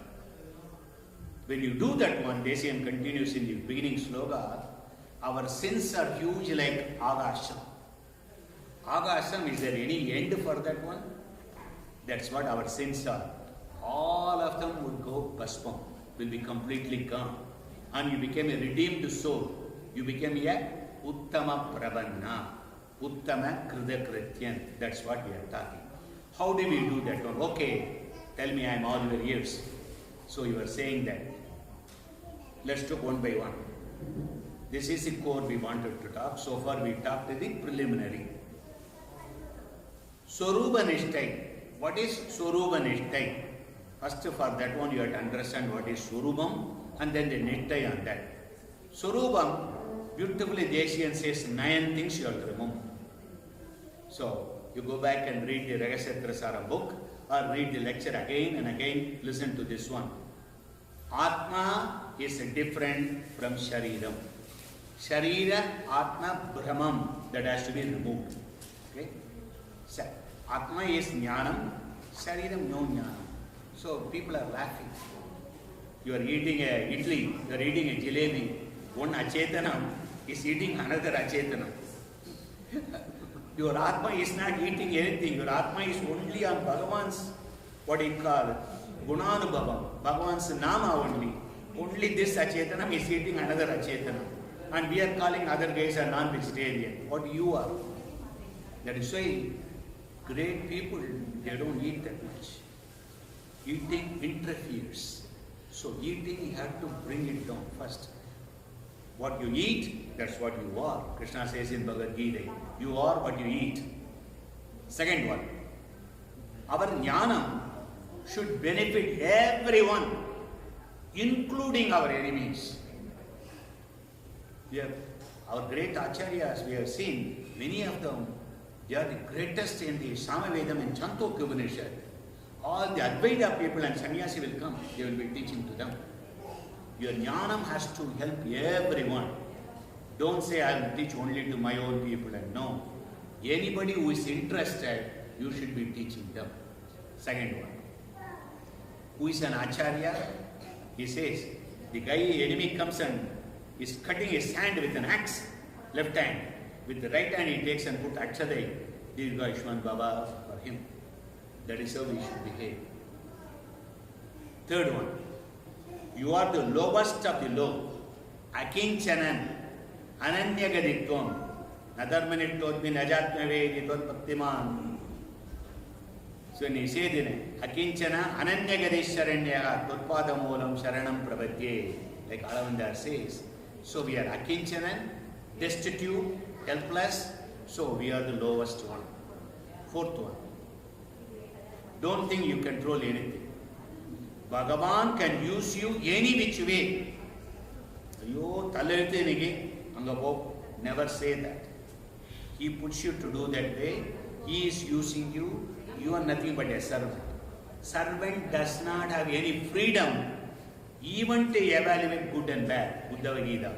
When you do that one, Desian continues in the beginning sloka, our sins are huge like Agasham. Agasham, is there any end for that one? That's what our sins are. All of them would go bhaspam, will be completely gone. And you became a redeemed soul. You became a Uttama Prapanna, Uttama Kridakrityan. That's what we are talking. How do we do that one? Okay, tell me, I am all your ears. So you are saying that. Let's talk one by one. This is the core we wanted to talk. So far we talked the preliminary. Sorupa Nishtai. What is Sorupa Nishtai? First for that one you have to understand what is Sorubam and then the Nishtai on that. Sorubam, beautifully Deshian says 9 things you have to remember. So you go back and read the Ragasatrasara book or read the lecture again and again, listen to this one. Atma is different from Shariram. Sharira, Atma, Brahmam, that has to be removed. Okay? So, Atma is Jnanam, Shariram no Jnanam. So people are laughing. You are eating a idli, you are eating a jalebi. One Achetanam is eating another Achetanam. Your Atma is not eating anything. Your Atma is only on Bhagavan's, what do you call it? Gunanubhavam. Bhagavan's Nama only. Only this Achetanam is eating another Achetanam. And we are calling other guys are non-vegetarian. What you are. That is why great people, they don't eat that much. Eating interferes. So eating, you have to bring it down first. What you eat, that's what you are. Krishna says in Bhagavad Gita, you are what you eat. Second one, our jnanam should benefit everyone, including our enemies. We have, our great acharyas, we have seen, many of them, they are the greatest in the Samavedam and Chandogya Upanishad. All the Advaita people and sannyasi will come, they will be teaching to them. Your jnanam has to help everyone. Don't say I will teach only to my own people and no. Anybody who is interested, you should be teaching them. Second one. Who is an acharya? He says, the guy, enemy comes and is cutting his hand with an axe, left hand. With the right hand he takes and put Akshadai, Dirga Ishwan Baba for him. That is how we should behave. Third one. You are the lowest of the low. Akinchanan, Ananyagaditvam, Nadarmanitodmi Najatmave, Ditod Bhaktiman. So in Nisedine, Akinchana, Ananyagadisharanya, Todpadamulam, Sharanam Prabhadye, like Alavandar says. So we are Akinchanan, destitute, helpless, so we are the lowest one. Fourth one. Don't think you control anything. Bhagavan can use you any which way. Never say that. He puts you to do that way. He is using you. You are nothing but a servant. Servant does not have any freedom even to evaluate good and bad. Uddhava Gita.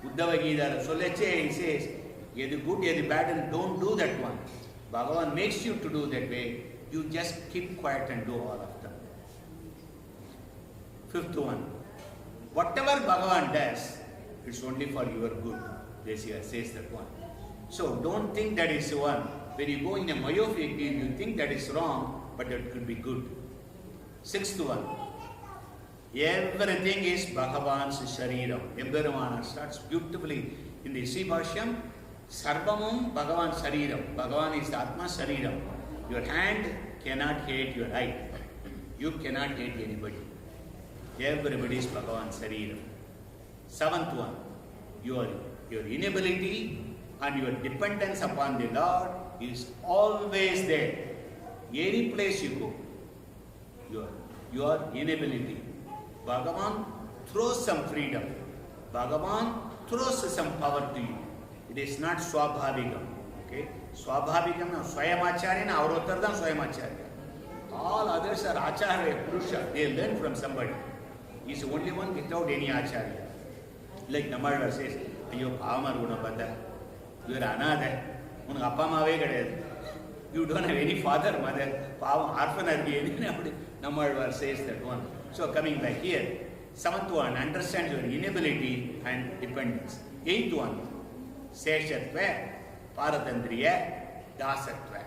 Uddhava Gita. So let's say he says, either good, either bad, and don't do that one. Bhagavan makes you to do that way. You just keep quiet and do all of them. Fifth one. Whatever Bhagavan does, it's only for your good. Desika says that one. So don't think that is one. When you go in a myopic view, you think that is wrong, but that could be good. Sixth one. Everything is Bhagavan's Shariram. Emperumana starts beautifully in the Sribhashyam. Sarvamam Bhagavan Shariram. Bhagavan is the Atma Shariram. Your hand cannot hate your eye. You cannot hate anybody. Everybody is Bhagavan Shariram. Seventh one. Your inability and your dependence upon the Lord is always there. Any place you go, your inability. Bhagavan throws some freedom. Bhagavan throws some power to you. It is not Swabhavigam. Okay? Swabhavigam, Swayamacharya, Avrotardam Swayamacharya. All others are Acharya, Purusha. They learn from somebody. He is the only one without any Acharya. Like Namarva says, Ayyo Pavamar Gunabadha. You are another. You don't have any father, mother. Orphan. Namarva says that one. So coming back here, seventh one, understand your inability and dependence. Eighth one, Seshatva, Paratandriya, Dasatva.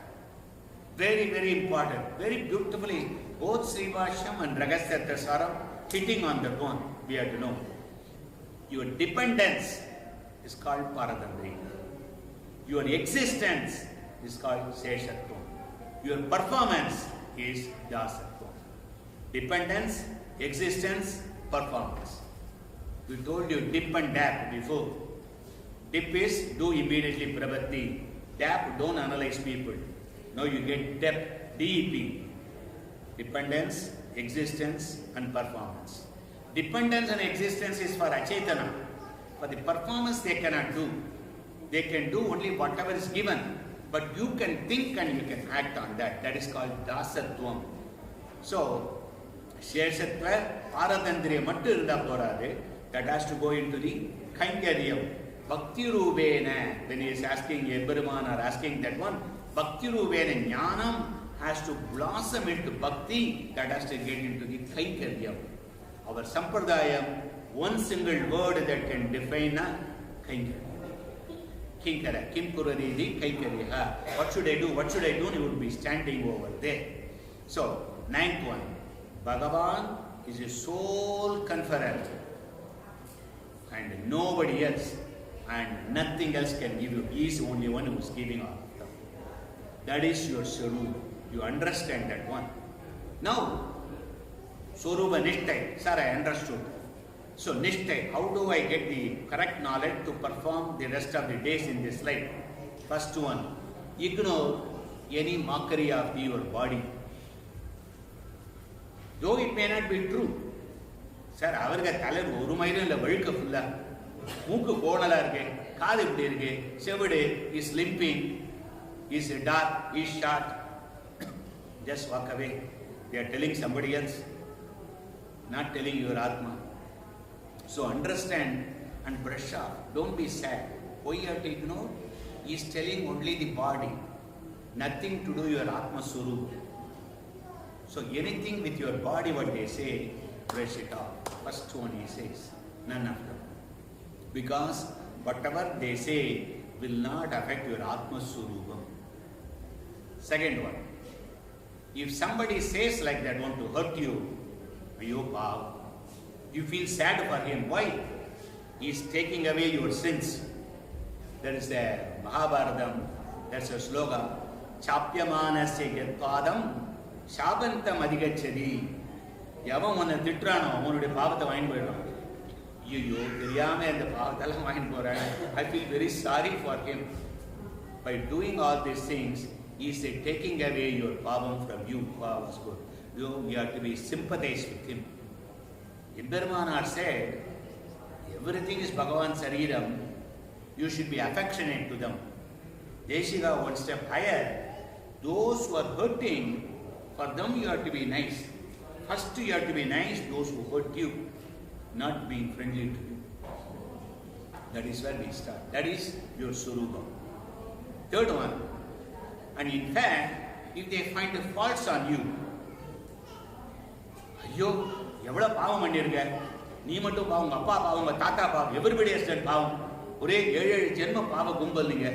Very, very important. Very beautifully, both Sribhashyam and Ragasyatrasaram hitting on that one. We have to know. Your dependence is called Paratandriya. Your existence is called Seshatva. Your performance is Dasatva. Dependence, existence, performance. We told you dip and dap before. Dip is do immediately pravatti. Dap, don't analyze people. Now you get dep, DEP. Dependence, existence and performance. Dependence and existence is for Achetana. For the performance they cannot do. They can do only whatever is given. But you can think and you can act on that. That is called Dasatvam. So, Sheshatva, Paratandriya mattu irundha poradu. That has to go into the Kainkaryam. Bhakti Rubena, when he is asking Ebberuman or asking that one, Bhakti Rubena Jnanam has to blossom into Bhakti, that has to get into the Kainkaryam. Our Sampradayam, one single word that can define a Kainkarya. Kinkara, Kim Kuraridi, Kaikariha. What should I do? What should I do? He would be standing over there. So, ninth one. Bhagavan is a sole conferrer. And nobody else. And nothing else can give you. He is the only one who is giving all of them. That is your Swarupa. You understand that one. Now, Swarupa Nishtai. Sir, I understood. So, Nishtai, how do I get the correct knowledge to perform the rest of the days in this life? First one, ignore any mockery of your body. Though it may not be true. Sir, avarga thalar oru mailo illa valukka fulla. Mooku konala irke, kaadu ipdi irke, sevade is limping, is dark, is short. Just walk away. They are telling somebody else, not telling your Atma. So understand and brush off. Don't be sad. Why you have to ignore? He is telling only the body. Nothing to do your Atma Swarupa. So anything with your body, what they say, brush it off. First one he says, none of them. Because whatever they say will not affect your Atma Swarupa. Second one, if somebody says like that, want to hurt you, Ayyo Bhav, you feel sad for him. Why? He is taking away your sins. There is the Mahabharatam, that's a slogan. Chapyamanasya yatpadam shabantam adhigachadi. Yavam onna titrano, avunude pavatha vain poidran. Ayyo, theriyame and pavathala vain poran. I feel very sorry for him. By doing all these things, he is taking away your pavam from you. Wow, was good. You have to be sympathized with him. Emperumanaar said, everything is Bhagavan Sariram, you should be affectionate to them. Desika one step higher. Those who are hurting, for them you have to be nice. First you have to be nice, those who hurt you, not being friendly to you. That is where we start. That is your Swarupa. Third one, and in fact, if they find faults on you, Ayyo, எவ்வளவு பாவம் பண்ணிருக்க, நீ மட்டும் பாவம், அப்பா பாவம், தாத்தா பாவம், everybody has done பாவம். ஒரே 7 ஜென்ம பாவ கும்பல் நீங்க.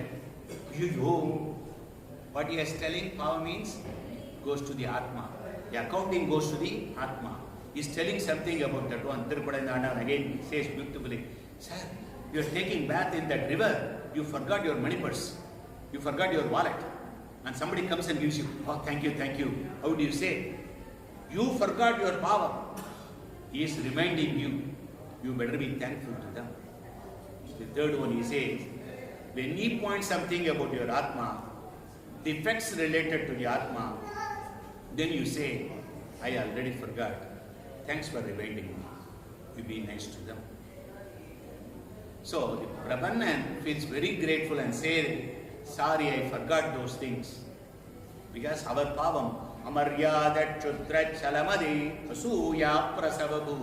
ஐயோ, what he is telling, power means goes to the Atma. The accounting goes to the Atma. He is telling something about that one. Thirupadandandan again says beautifully, sir, you are taking bath in that river, you forgot your money purse, you forgot your wallet, and somebody comes and gives you, oh thank you, thank you. How do you say? You forgot your power. He is reminding you, you better be thankful to them. The third one he says, when he points something about your Atma, the effects related to the Atma, then you say, I already forgot. Thanks for reminding me. You be nice to them. So the Prapannan feels very grateful and says, sorry, I forgot those things. Because our pavam, amaryada chudra chalamadi asuya prasavabu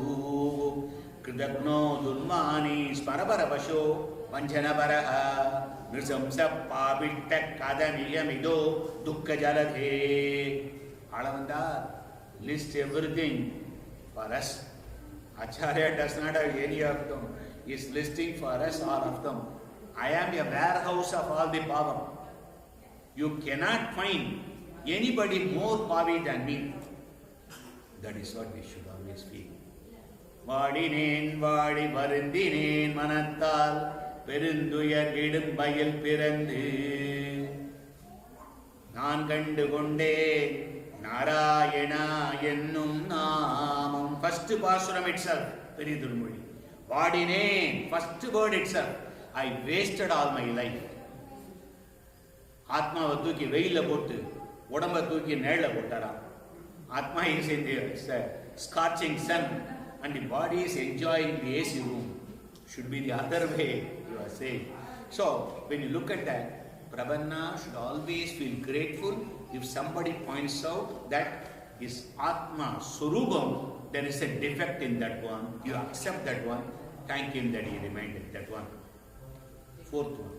kridagno dulmani sparabarabasho vanjanabaraha nirsamsa pavitta kadamiyamido dukkha jaladhe. Alavanda list everything for us. Acharya does not have any of them. He is listing for us all of them. I am a warehouse of all the power. You cannot find anybody more pavi than me. That is what we should always feel. Vaadinen vaadi varundinen manathal perunduyar idum bayil pirandu naan kandu konde Narayana ennum naamam. First pasuram itself, very durmudi. Vaadinen, first word itself. I wasted all my life. Atma தூக்கி வெயில போட்டு உடம்ப தூக்கி நேழ போட்டாராம். Atma is in the scorching sun and the body is enjoying the AC room. Should be the other way, you are saying. So, when you look at that, Prapanna should always feel grateful if somebody points out that is Atma Surubam, there is a defect in that one. You accept that one. Thank him that he reminded that one. Fourth one.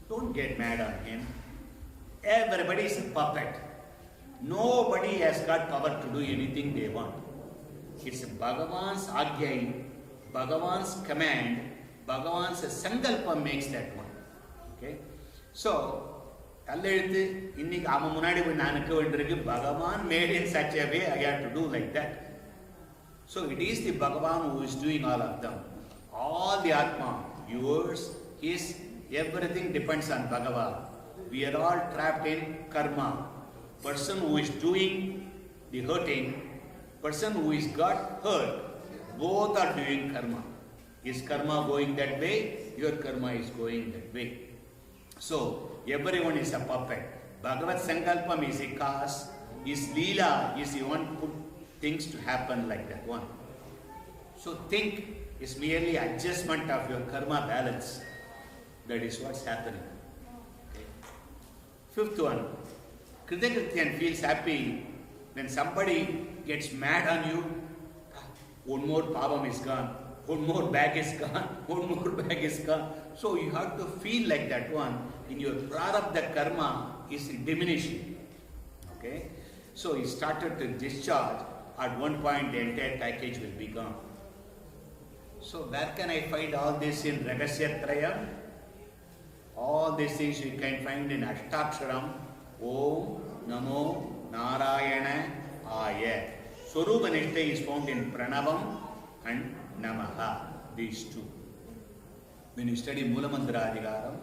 Don't get mad on him. Everybody is a puppet. Nobody has got power to do anything they want. It's Bhagavan's Ajna, Bhagavan's command, Bhagavan's Sankalpam makes that one. Okay? So, கல்லெழுத்து இன்னைக்கு அவன் முன்னாடி போய் நான் நிற்க வேண்டியிருக்கு. பகவான் made in such a way I have to do like that. So it is the Bhagavan who is doing all of them. All the Atma, yours, his, everything depends on Bhagavan. We are all trapped in karma. Person who is doing the hurting, person who is got hurt, both are doing karma. His karma going that way, your karma is going that way. So, everyone is a puppet. Bhagavad Sankalpam is a cause. His Leela is the one put things to happen like that one. So think is merely adjustment of your karma balance. That is what's happening. Okay. Fifth one. Kritakrityan feels happy when somebody gets mad on you. One more pavam is gone. One more bag is gone. One more bag is gone. So you have to feel like that one. In your prarabdha karma is diminishing. Okay? So he started to discharge. At one point the entire package will be gone. So where can I find all this in Ragasyatrayam? All these things you can find in Ashtaksharam. Om Namo Narayana Aya. Swarupa Nishta is found in Pranavam and Namaha. These two. When you study Mulamantra Adhikaram,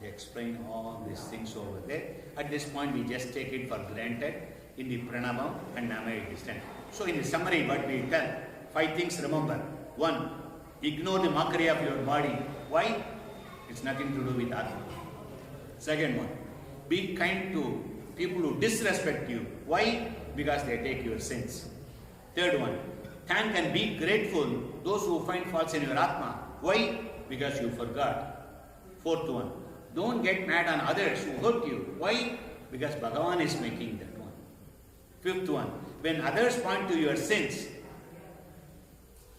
they explain all these things over there. At this point, we just take it for granted. In the Pranavam and Nama it is done. So in the summary, what we tell, 5 things remember. 1. Ignore the mockery of your body. Why? It's nothing to do with Atma. Second one, be kind to people who disrespect you. Why? Because they take your sins. Third one, thank and be grateful those who find faults in your Atma. Why? Because you forgot. Fourth one, don't get mad on others who hurt you. Why? Because Bhagavan is making that one. Fifth one, when others point to your sins,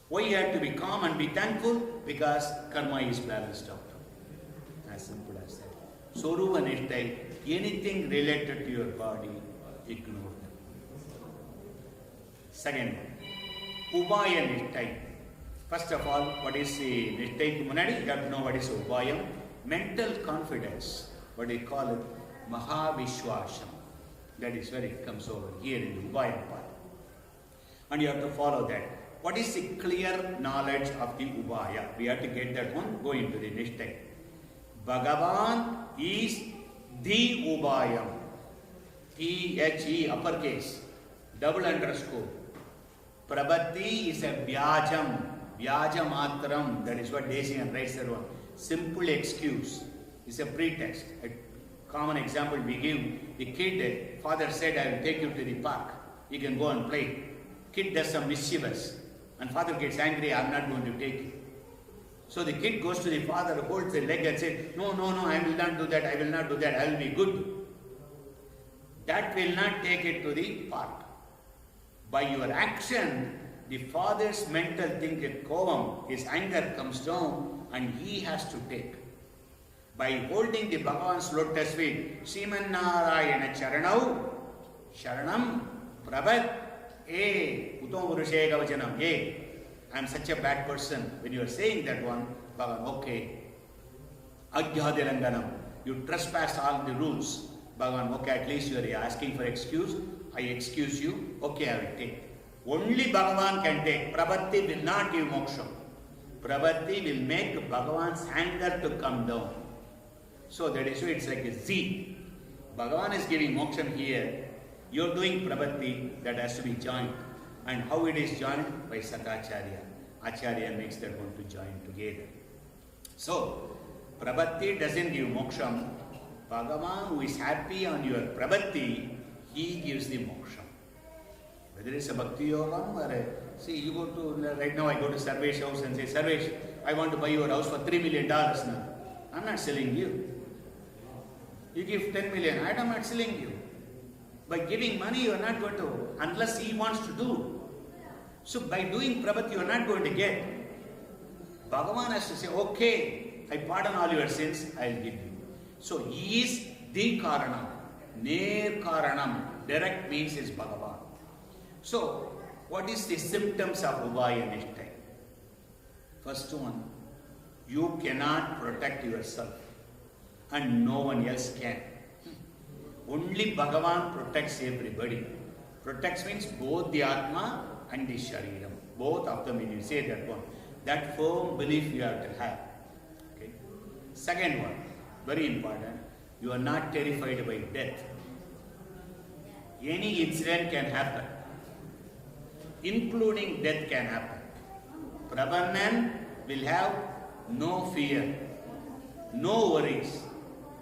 why you have to be calm and be thankful? Because karma is balanced out. As simple as that. Soruva Nishtai, anything related to your body, ignore them. Second one, Ubaya Nishtai. First of all, what is the Nishtai Munadi? You have to know what is Upayam. Mental confidence, what they call it, Mahavishwasam. That is where it comes over here in the Upayam part. And you have to follow that. What is the clear knowledge of the Upaya? We have to get that one, go into the Nishtai. Bhagavan is the Upayam. T-H-E uppercase, double underscore. Prabhati is a Vyajam. Vyajamatram, that is what Desian writes there one. Simple excuse is a pretext. A common example we give, the kid, father said, I will take you to the park. You can go and play. Kid does some mischievous and father gets angry, I am not going to take you. So the kid goes to the father, holds the leg and says, no, I will not do that, I will not do that, I will be good. That will not take it to the park. By your action, the father's mental thinking, kovam, his anger comes down and he has to take. By holding the Bhagavan's lotus feet, Sriman Narayana Charanau, Sharanam, Prabhat, Utam Purushe Gavachanam, I am such a bad person. When you are saying that one, Bhagavan, okay. Ajjhadiranganam, you trespass all the rules. Bhagavan, okay, at least you are asking for excuse. I excuse you. Okay, I will take. Only Bhagavan can take. Prabhati will not give moksha. Prabhati will make Bhagavan's anger to come down. So that is why it's like a Z. Bhagavan is giving moksha here. You are doing Prabhati, that has to be joined. And how it is joined? By Sakacharya. Acharya makes that one to join together. So, Prabhati doesn't give moksha. Bhagavan, who is happy on your Prabhati, he gives the moksha. Whether it's a Bhakti Yogam or a, see, you go to, right now I go to Sarvesh house and say, Sarvesh, I want to buy your house for $3 million now. I'm not selling you. You give 10 million, I'm not selling you. By giving money, you are not going to, unless he wants to do. So by doing Prabhati, you are not going to get. Bhagavan has to say, okay, I pardon all your sins, I will give you. So he is the Karanam. Ner Karanam. Direct means is Bhagavan. So, what is the symptoms of Ubaya Nishtai? First one, you cannot protect yourself and no one else can. Only Bhagavan protects everybody. Protects means both the Atma and the Shariram. Both of them, when you say that one. That firm belief you have to have. Okay. Second one, very important, you are not terrified by death. Any incident can happen. Including death can happen. Prapannan will have no fear, no worries,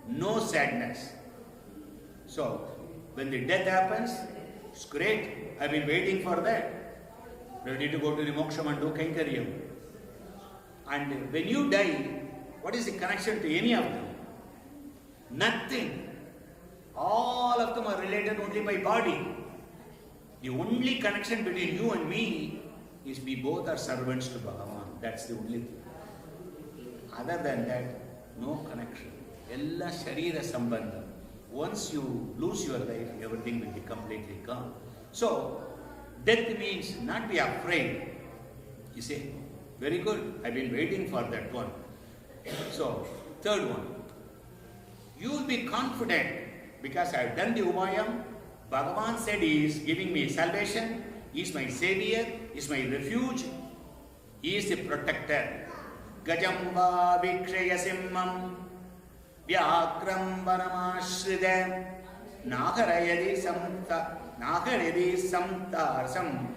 no sadness. So, when the death happens, it's great. I've been waiting for that. Ready to go to the Moksham and do Kainkariam. And when you die, what is the connection to any of them? Nothing. All of them are related only by body. The only connection between you and me is we both are servants to Bhagavan. That's the only thing. Other than that, no connection. Ella Sharira Sambandha. Once you lose your life, everything will be completely gone. So, death means not be afraid. You say, very good, I've been waiting for that one. So, third one, you will be confident because I have done the Umayam. Bhagavan said he is giving me salvation, he is my savior, he is my refuge, he is the protector. Gajamba Vikshaya Simmam Vyakram Vanamashrida Nagarayadi Samtarsam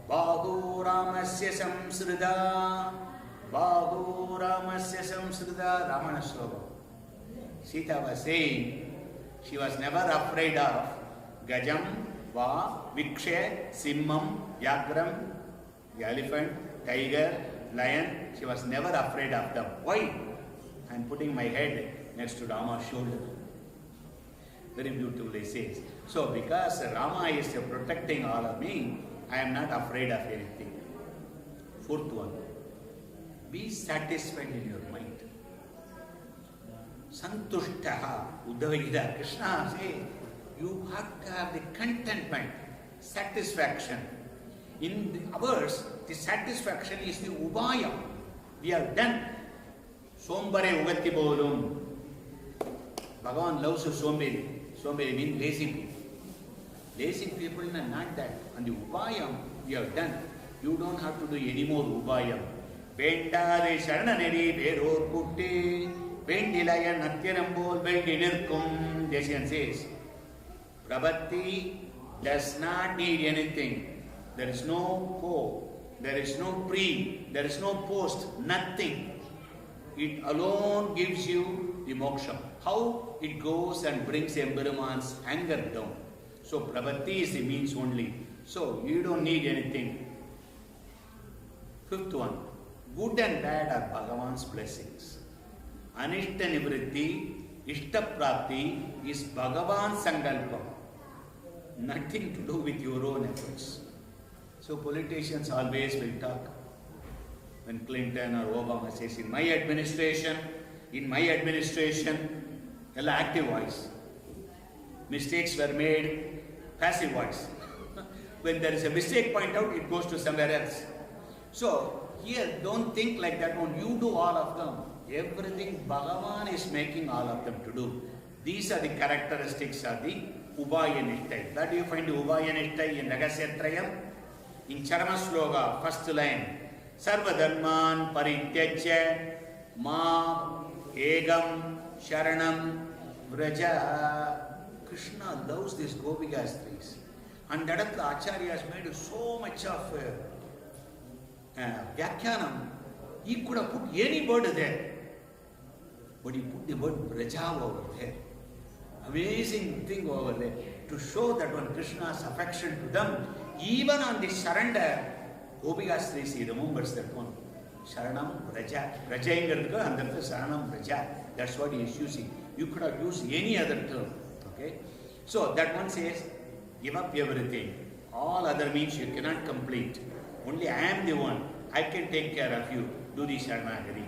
Bahu Ramasya Samsrida Bahu Ramasya Samsrida Ramana Sloka. Sita was saying she was never afraid of Gajam, Va, Vikshe, Simmam, Yagram, the elephant, tiger, lion. She was never afraid of them. Why? I am putting my head next to Rama's shoulder. Very beautifully says. So, because Rama is protecting all of me, I am not afraid of anything. Fourth one, be satisfied in your mind. Santushtaha, Uddhava Gita, Krishna says, you have to have the contentment, satisfaction. In ours, the satisfaction is the ubaya. We have done. Sombare ugatti bolum. Bhagavan loves somberi. Somberi means lazy people. Lazy people are not that. And the ubayam we have done. You don't have to do any more ubayam. Vendare sharananeri veror putti. Vendilaya natyanambol vendinirkum. Deshan says. Prabhati does not need anything. There is no co, there is no pre, there is no post, nothing. It alone gives you the moksha. How it goes and brings Embaraman's anger down. So Prabhati is the means only. So you don't need anything. Fifth one, good and bad are Bhagavan's blessings. Anishta nivritti, ishta prapti is Bhagavan's sankalpam. Nothing to do with your own efforts. So politicians always will talk. When Clinton or Obama says, in my administration, active voice. Mistakes were made, passive voice. When there is a mistake point out, it goes to somewhere else. So here, don't think like that one. You do all of them. Everything Bhagavan is making all of them to do. These are the characteristics of the Ubaya Nishtai. Where do you find the Ubaya Nishtai in Ragasyatrayam? In Charma Sloka, first line. Sarva Dharman Parityajya Ma Egam Sharanam Vraja. Krishna loves these Gopikastris. And that the Acharya has made so much of Vyakhyanam. He could have put any word there. But he put the word Vraja over there. Amazing thing over there. To show that one Krishna's affection to them, even on the surrender, Gopikastris, he remembers that one. Sharanam Vraja. Vraja ingadhukku andha Sharanam Vraja. That's what he is using. You could have used any other term. Okay? So that one says, give up everything. All other means you cannot complete. Only I am the one. I can take care of you. Do the Sharanagari.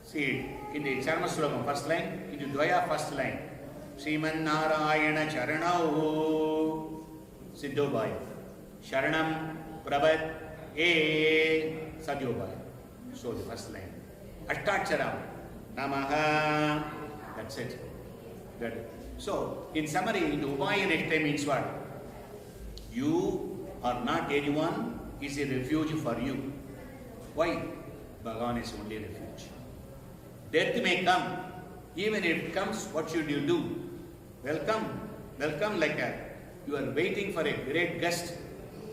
See, in the Charma Slokam, first line, in the Dvaya, first line. Sriman Narayana Charanau Siddhobhaya. Sharanam Prabhat E Sadyobhaya. So the first line. Ashtaksharam Namaha. That's it. That is. So, in summary, the Ubaya Nishtai means what? You are not anyone, is a refuge for you. Why? Bhagavan is only refuge. Death may come. Even if it comes, what should you do? Welcome. Welcome like that. You are waiting for a great guest.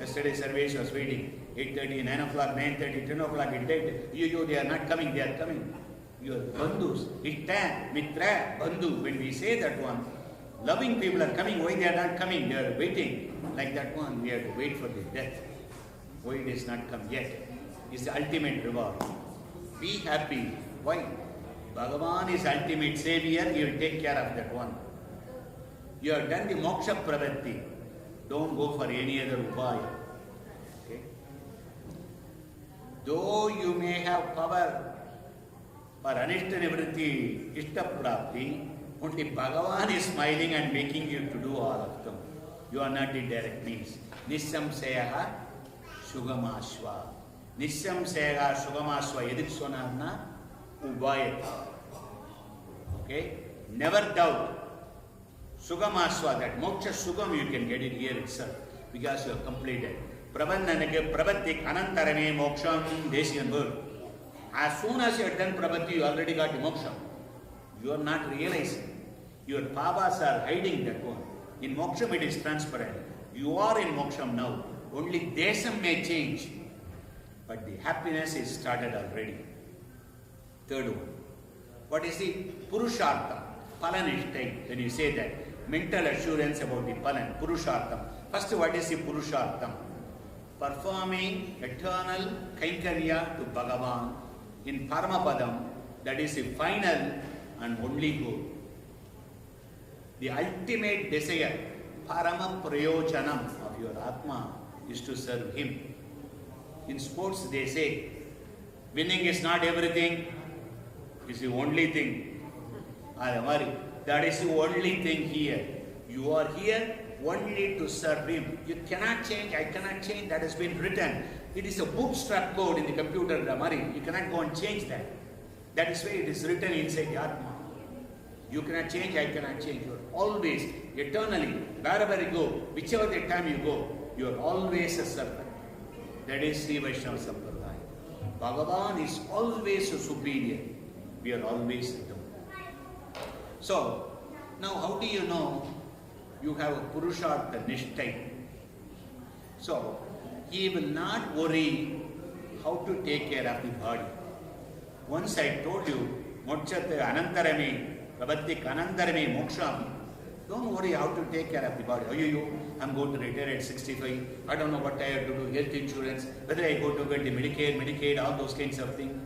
Yesterday Sarvesh was waiting. 8:30, 9 o'clock, 9:30, 10 o'clock, it died. They are not coming, they are coming. Your bandhus, Itta, Mitra, Bandhu. When we say that one, loving people are coming. Why they are not coming? They are waiting. Like that one, we have to wait for the death. Why it is not come yet? It's the ultimate reward. Be happy. Why? Bhagavan is ultimate savior. He will take care of that one. You have done the moksha pravatti. Don't go for any other upaya. Okay? Though you may have power for anishta nivritti, ishta prapti, only Bhagavan is smiling and making you to do all of them. You are not the direct means. Nissamsayaha Sugamashva. Nissamsayaha Sugamashva. Edik sonarna Ubayata. Okay? Never doubt. Sugamaswa, that moksha sugam, you can get it here itself because you have completed. Prabannanake prabattik anantarame moksham, Desian word. As soon as you have done prabhati, you already got the moksha. You are not realizing. Your pavas are hiding that one. In moksham it is transparent. You are in moksham now. Only desam may change. But the happiness is started already. Third one. What is the Purushartha? Palanishtai, when you say that. Mental assurance about the Palan, Purushartham. First, what is the Purushartham? Performing eternal Kaikarya to Bhagavan in Paramapadam, that is the final and only goal. The ultimate desire, Parama Prayojanam of your Atma, is to serve Him. In sports, they say, winning is not everything, it's the only thing. That is the only thing here. You are here only to serve Him. You cannot change, I cannot change, that has been written. It is a bootstrap code in the computer memory. You cannot go and change that. That is why it is written inside the Atma. You cannot change, I cannot change. You are always, eternally, wherever you go, whichever the time you go, you are always a servant. That is Sri Vaishnava Sampradaya. Bhagavan is always a superior. We are always a down. So, now how do you know you have a Purushartha Nishtai? So, he will not worry how to take care of the body. Once I told you, Mokshate Anantarami, Prabhatik Anantarami Moksham. Don't worry how to take care of the body. I'm going to retire at 65. I don't know what I have to do, health insurance, whether I go to get the Medicaid, all those kinds of things.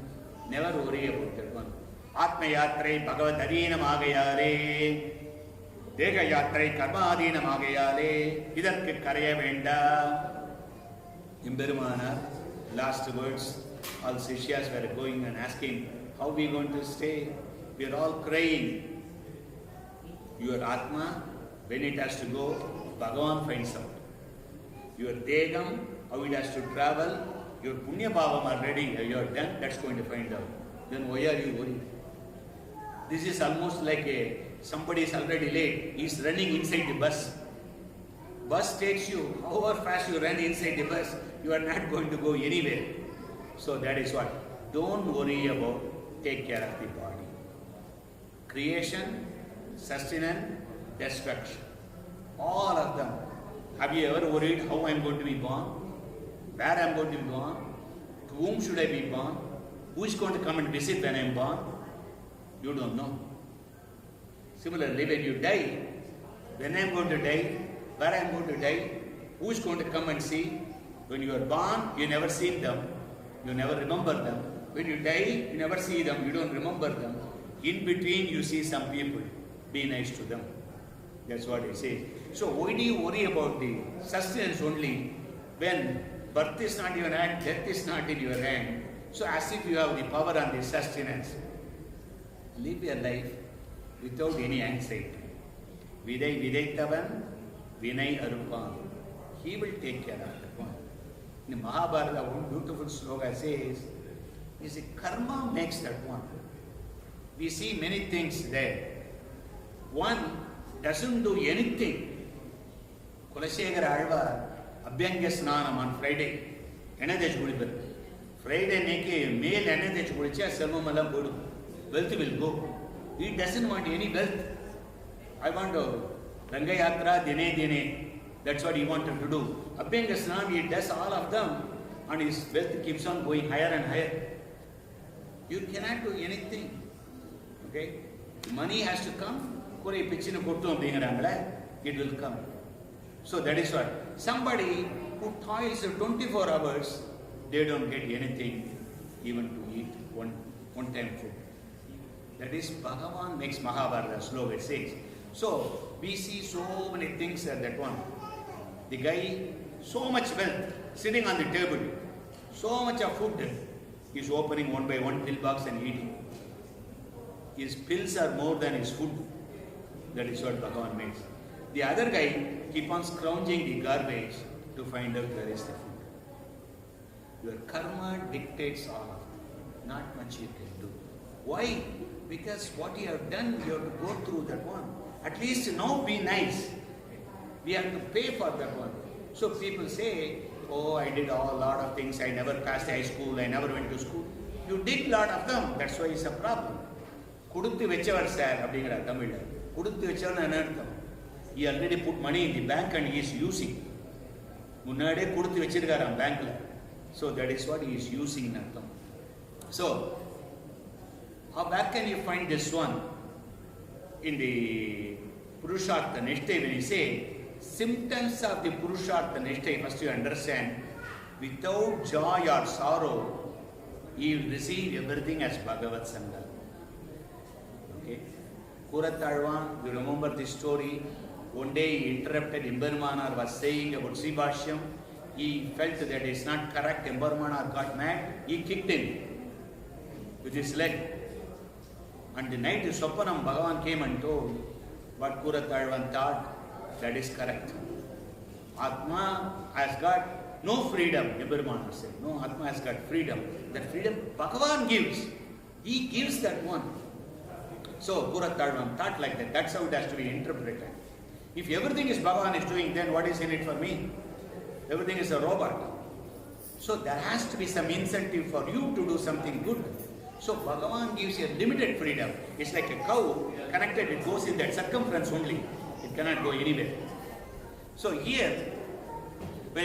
Never worry about that one. Atma Yatre Bhagavad Adhinam Agayare. Deka Yatre Karma Adhinam Agayare. Idarke Karaya Venda. Imbermana, last words, all Sishyas were going and asking, how are we going to stay? We are all crying. Your Atma, when it has to go, Bhagavan finds out. Your Degam, how it has to travel, your Punya Bhavam are ready, you are done, that's going to find out. Then why are you worried? This is almost like somebody is already late, he is running inside the bus. Bus takes you, however fast you run inside the bus, you are not going to go anywhere. So that is what. Don't worry about, take care of the body. Creation, sustenance, destruction. All of them. Have you ever worried how I am going to be born? Where I am going to be born? To whom should I be born? Who is going to come and visit when I am born? You don't know. Similarly, when you die, when I am going to die, where I am going to die, who is going to come and see? When you are born, you never see them, you never remember them. When you die, you never see them, you don't remember them. In between, you see some people. Be nice to them. That's what I say. So why do you worry about the sustenance only when birth is not in your hand, death is not in your hand? So as if you have the power on the sustenance. Live your life without any anxiety. Vidai Vidaitavan, Vinay Arupan. He will take care of that one. In the Mahabharata, one beautiful sloka says, is a karma makes that one. We see many things there. One doesn't do anything. Kulashekara Alvar, Abhyanga Snanam on Friday, Enadej Gulibal. Friday neke male Enadej Gulicha, Salmamala Guru. Wealth will go. He doesn't want any wealth. I want to Rangayatra Dine Dine. That's what he wanted to do. Abhyanga Snanam, he does all of them and his wealth keeps on going higher and higher. You cannot do anything. Okay? Money has to come. It will come. So that is what. Somebody who toils 24 hours, they don't get anything even to eat one time food. That is Bhagavan makes Mahabharata sloka, it says. So we see so many things at that one. The guy, so much wealth sitting on the table, so much of food, he's opening one by one pill box and eating. His pills are more than his food. That is what Bhagavan makes. The other guy keep on scrounging the garbage to find out where is the food. Your karma dictates all of it. Not much you can do. Why? Because what you have done, you have to go through that one. At least now be nice. We have to pay for that one. So people say, oh, I did a lot of things. I never passed high school. I never went to school. You did a lot of them. That's why it's a problem. Kuduthu vechavar sir, abhingra Tamil. Kuduthu vechavar anartham. He already put money in the bank and he is using. Munnade kuduthu vechirgaram bank la. So that is what he is using anartham. So, where can you find this one? In the Purushartha Nishtai, when you say symptoms of the Purushartha Nishtai, first you understand, without joy or sorrow, he will receive everything as Bhagavad Sangha. Okay? Kuratalvan, you remember this story? One day he interrupted, Imbermanar was saying about Sri Bhashyam. He felt that it is not correct. Imbermanar got mad. He kicked him with his leg. And the night of Swapanam, Bhagavan came and told what Kuratalvan thought. That is correct. Atma has got no freedom, Eberman said. No, Atma has got freedom. That freedom Bhagavan gives. He gives that one. So, Puratadvam thought like that. That's how it has to be interpreted. If everything is Bhagavan is doing, then what is in it for me? Everything is a robot. So, there has to be some incentive for you to do something good. So, Bhagavan gives you a limited freedom. It's like a cow connected, it goes in that circumference only. It cannot go anywhere. So, here, when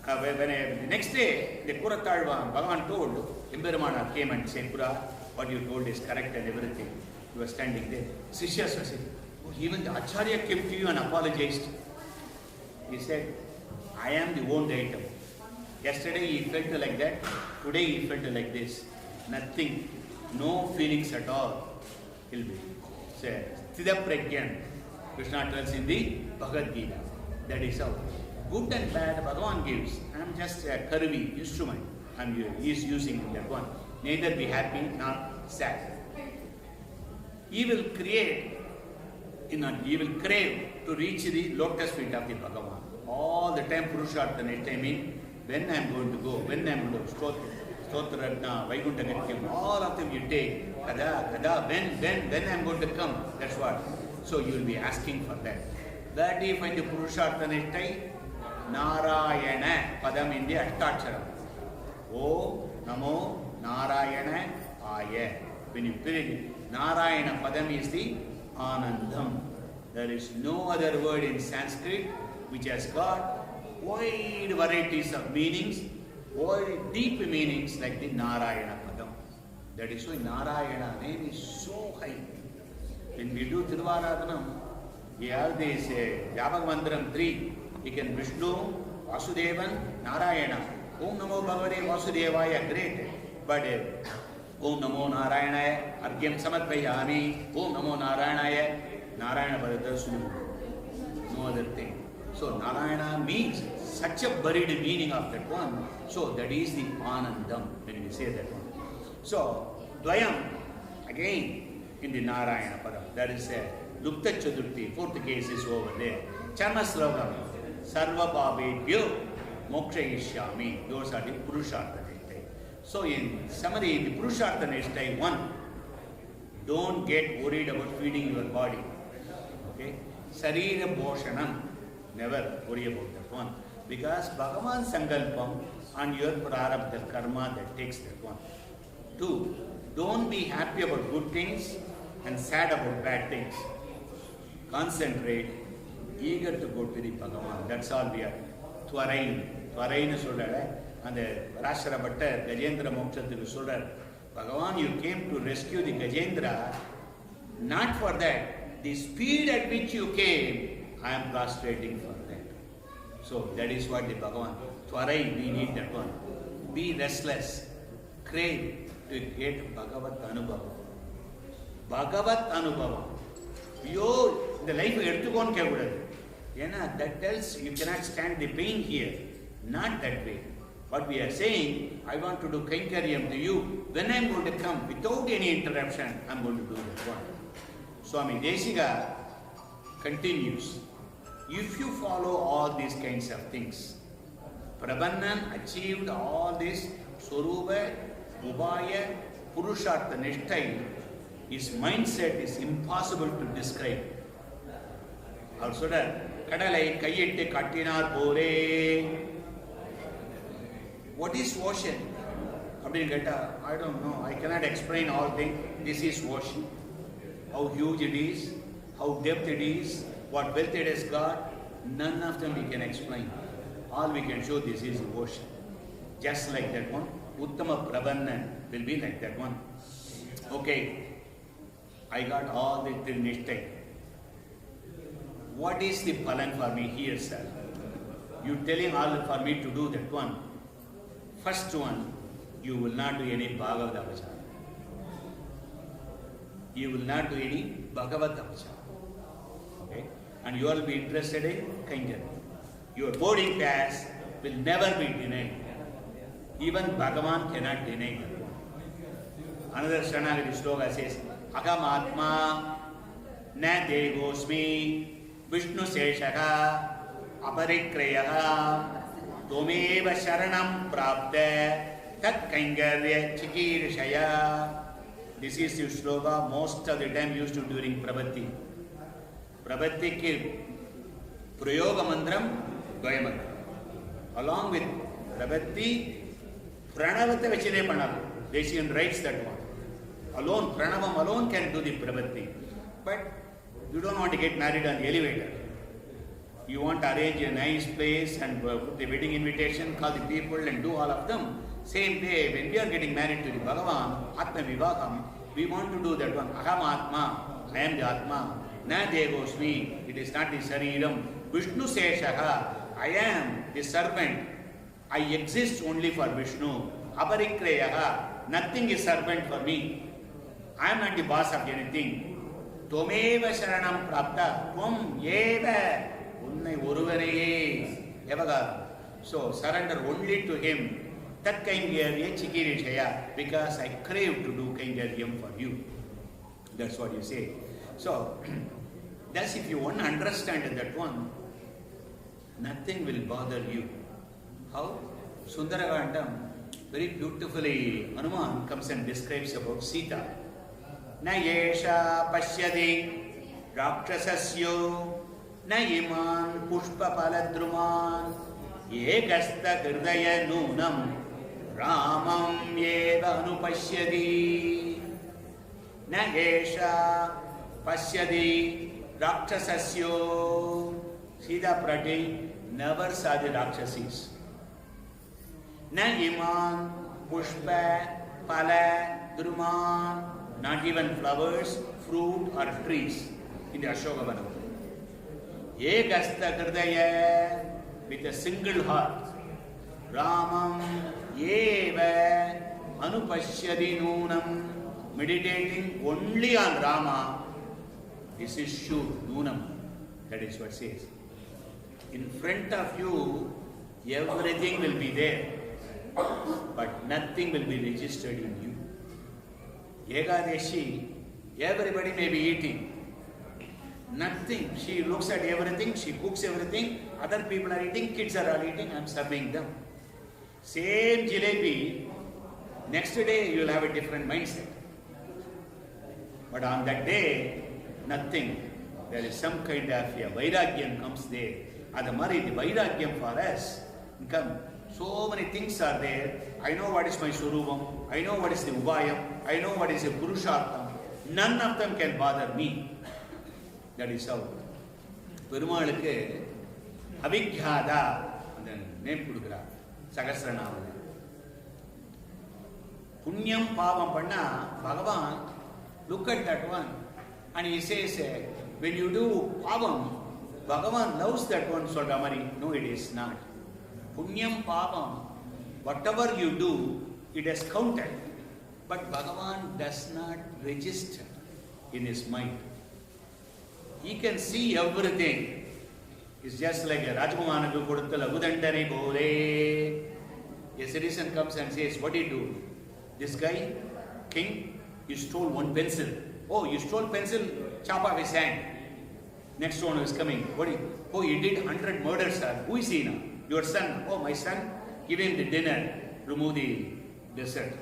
the next day, the Puratadvam, Bhagavan told, Emperumana came and said, Pura, what you told is correct and everything. He was standing there. Sishyas was saying, oh, even the Acharya came to you and apologized. He said, I am the owned item. Yesterday he felt like that, today he felt like this. Nothing, no feelings at all. He'll be. Say, Sthita Pragyan, Krishna tells in the Bhagavad Gita. That is how. Good and bad, Bhagavan gives. I am just a curvy instrument. He is using that one. Neither be happy nor sad. He will create, he will crave to reach the lotus feet of the Bhagavan. All the time Purushartha next time in, when I am going to go, when I am going to Stotra Ratna, Vaikuntha Gatyam, all of them you take. Kada, when I am going to come, that's what. So you will be asking for that. Where do you find the Purushartha next time? Narayana Padam in the Ashtaksharam. O Namo Narayana Aya. When you put it, Narayana Padam is the Anandam. There is no other word in Sanskrit which has got wide varieties of meanings, wide deep meanings like the Narayana Padam. That is why Narayana name is so high. When we do Thiruvaradhanam, we have this Japa Mantram 3. You can Vishnu, Vasudevan, Narayana. Om Namo Bhagavate Vasudevaya, great. But Om Namo Narayanaya, Argyam Samarpayami, Om Namo Narayanaya, Narayana Bhagavata, no other thing. So Narayana means such a buried meaning of that one. So that is the Anandam when we say that one. So Dvayam, again in the Narayana Padam, that is a Lupta Chaturthi, fourth case is over there. Charma Slokam, Sarva Bhabedyo, Moksha Ishyami, those are the Purushartha Nishtai. So in summary, the Purushartha Nishtai, one, don't get worried about feeding your body. Okay? Sarira Bhoshanam, never worry about that one. Because Bhagavan Sankalpam and your Prarabdha Karma that takes that one. Two, don't be happy about good things and sad about bad things. Concentrate, eager to go to the Bhagavan. That's all we are. Tvarain. Tvarain சொல்றாரு. அந்த ராஷ்டிர butter Gajendra மோட்சத்துக்கு சொல்றாரு. Bhagavan, you came to rescue the Gajendra. Not for that. The speed at which you came, I am prostrating for that. So that is what the Bhagavan. Tvarain, we need that one. Be restless. Crave to get Bhagavat Anubhava. Bhagavat Anubhava. இந்த life எடுத்துக்கோன்னு கேட்கக்கூடாது. ஏன்னா that tells you cannot stand the pain here. Not that way. What we are saying, I want to do Kainkariam to you. When I am going to come, without any interruption, I am going to do that one. Swami Desiga continues. If you follow all these kinds of things, Prapannan achieved all this Swarupa, Ubaya, Purushartha Nishtai. His mindset is impossible to describe. அவர் சொல்றார், கடலை கையிட்டு கட்டினார் போரே. What is ocean? அப்படின்னு கேட்டா, I don't know. I cannot explain all things. This is ocean. How huge it is, how depth it is, what wealth it has got. None of them we can explain. All we can show, this is ocean. Just like that one. Uttama Prapannan will be like that one. Okay. I got all the Trinishtai. What is the palan for me here, sir? You telling all for me to do that one. First one, you will not do any Bhagavad Apachara. You will not do any Bhagavad Apachara. Okay? And you will be interested in Kainkariam. Your boarding pass will never be denied. Even Bhagavan cannot deny that one. Another Shanagati sloka says, Agam Atma Na Devosmi Vishnu Seshaha Aparikrayaha Tomeva Sharanam Prapta Tat Kaingarya Chikirishaya. This is the sloka most of the time used during Prabhati. Prabhati ki Prayoga Mandram, Dvaya Mandram. Along with Prabhati, Pranavata Vachine Panav. Deshian writes that one. Alone, Pranavam alone can do the Prabhati. But you don't want to get married on the elevator. You want to arrange a nice place and put the wedding invitation, call the people and do all of them. Same day, when we are getting married to the Bhagavan, Atma Vivaham, we want to do that one. Aham Atma, I am the Atma. Na Devosmi, it is not the Sariram. Vishnu Seshaha, I am the servant. I exist only for Vishnu. Aparikrayaha, nothing is servant for me. I am not the boss of anything. Tomeva Sharanam Prapta, Tvam Eva, Unnai Uruvareye, Evaga. So surrender only to him. Tat Kaingarya Chikirishaya, because I crave to do Kaingaryam for you. That's what you say. So, thus if you want to understand that one, nothing will bother you. How? Sundaragandam very beautifully, Hanuman comes and describes about Sita. Na yesha pashyadi rakshasasyo na iman pushpa paladruman ekasta hridaya nunam ramam eva anupashyadi. Na yesha pashyadi rakshasasyo. Sita Prati never saw the Rakshasis. Na iman, pushpa, pala, druman, not even flowers, fruit or trees in the Ashoka Vanam. Ekasta hridaya, with a single heart. Ramam eva anupashyadi nunam, meditating only on Rama. This is sure, nunam. That is what it says. In front of you, everything will be there, but nothing will be registered in you. Ekadeshi, everybody may be eating. Nothing. She looks at everything, she cooks everything, other people are eating, kids are all eating, I am serving them. Same jalebi, next day you will have a different mindset. But on that day, nothing. There is some kind of a vairagyam comes there. Adamari, the vairagyam for us, come. So many things are there. I know what is my surubam. I know what is the ubayam. I know what is a purushartham. None of them can bother me. That is how. Perumalukku Abhijñada, and then name kudukra, Sahasranamala. Punyam pavam panna, Bhagavan, look at that one. And he says, when you do pavam, Bhagavan loves that one, so Damari. No, it is not. Punyam pavam, whatever you do, it is counted. But Bhagavan does not register in his mind. He can see everything. It's just like a Rajkumanaku Koduthala Udandane Bole. A citizen comes and says, what did you do? This guy, king, you stole one pencil. Oh, you stole pencil, chop off his hand. Next one is coming. What is? Oh, you did 100 murders, sir. Who is he now? Your son. Oh, my son. Give him the dinner. Remove the dessert.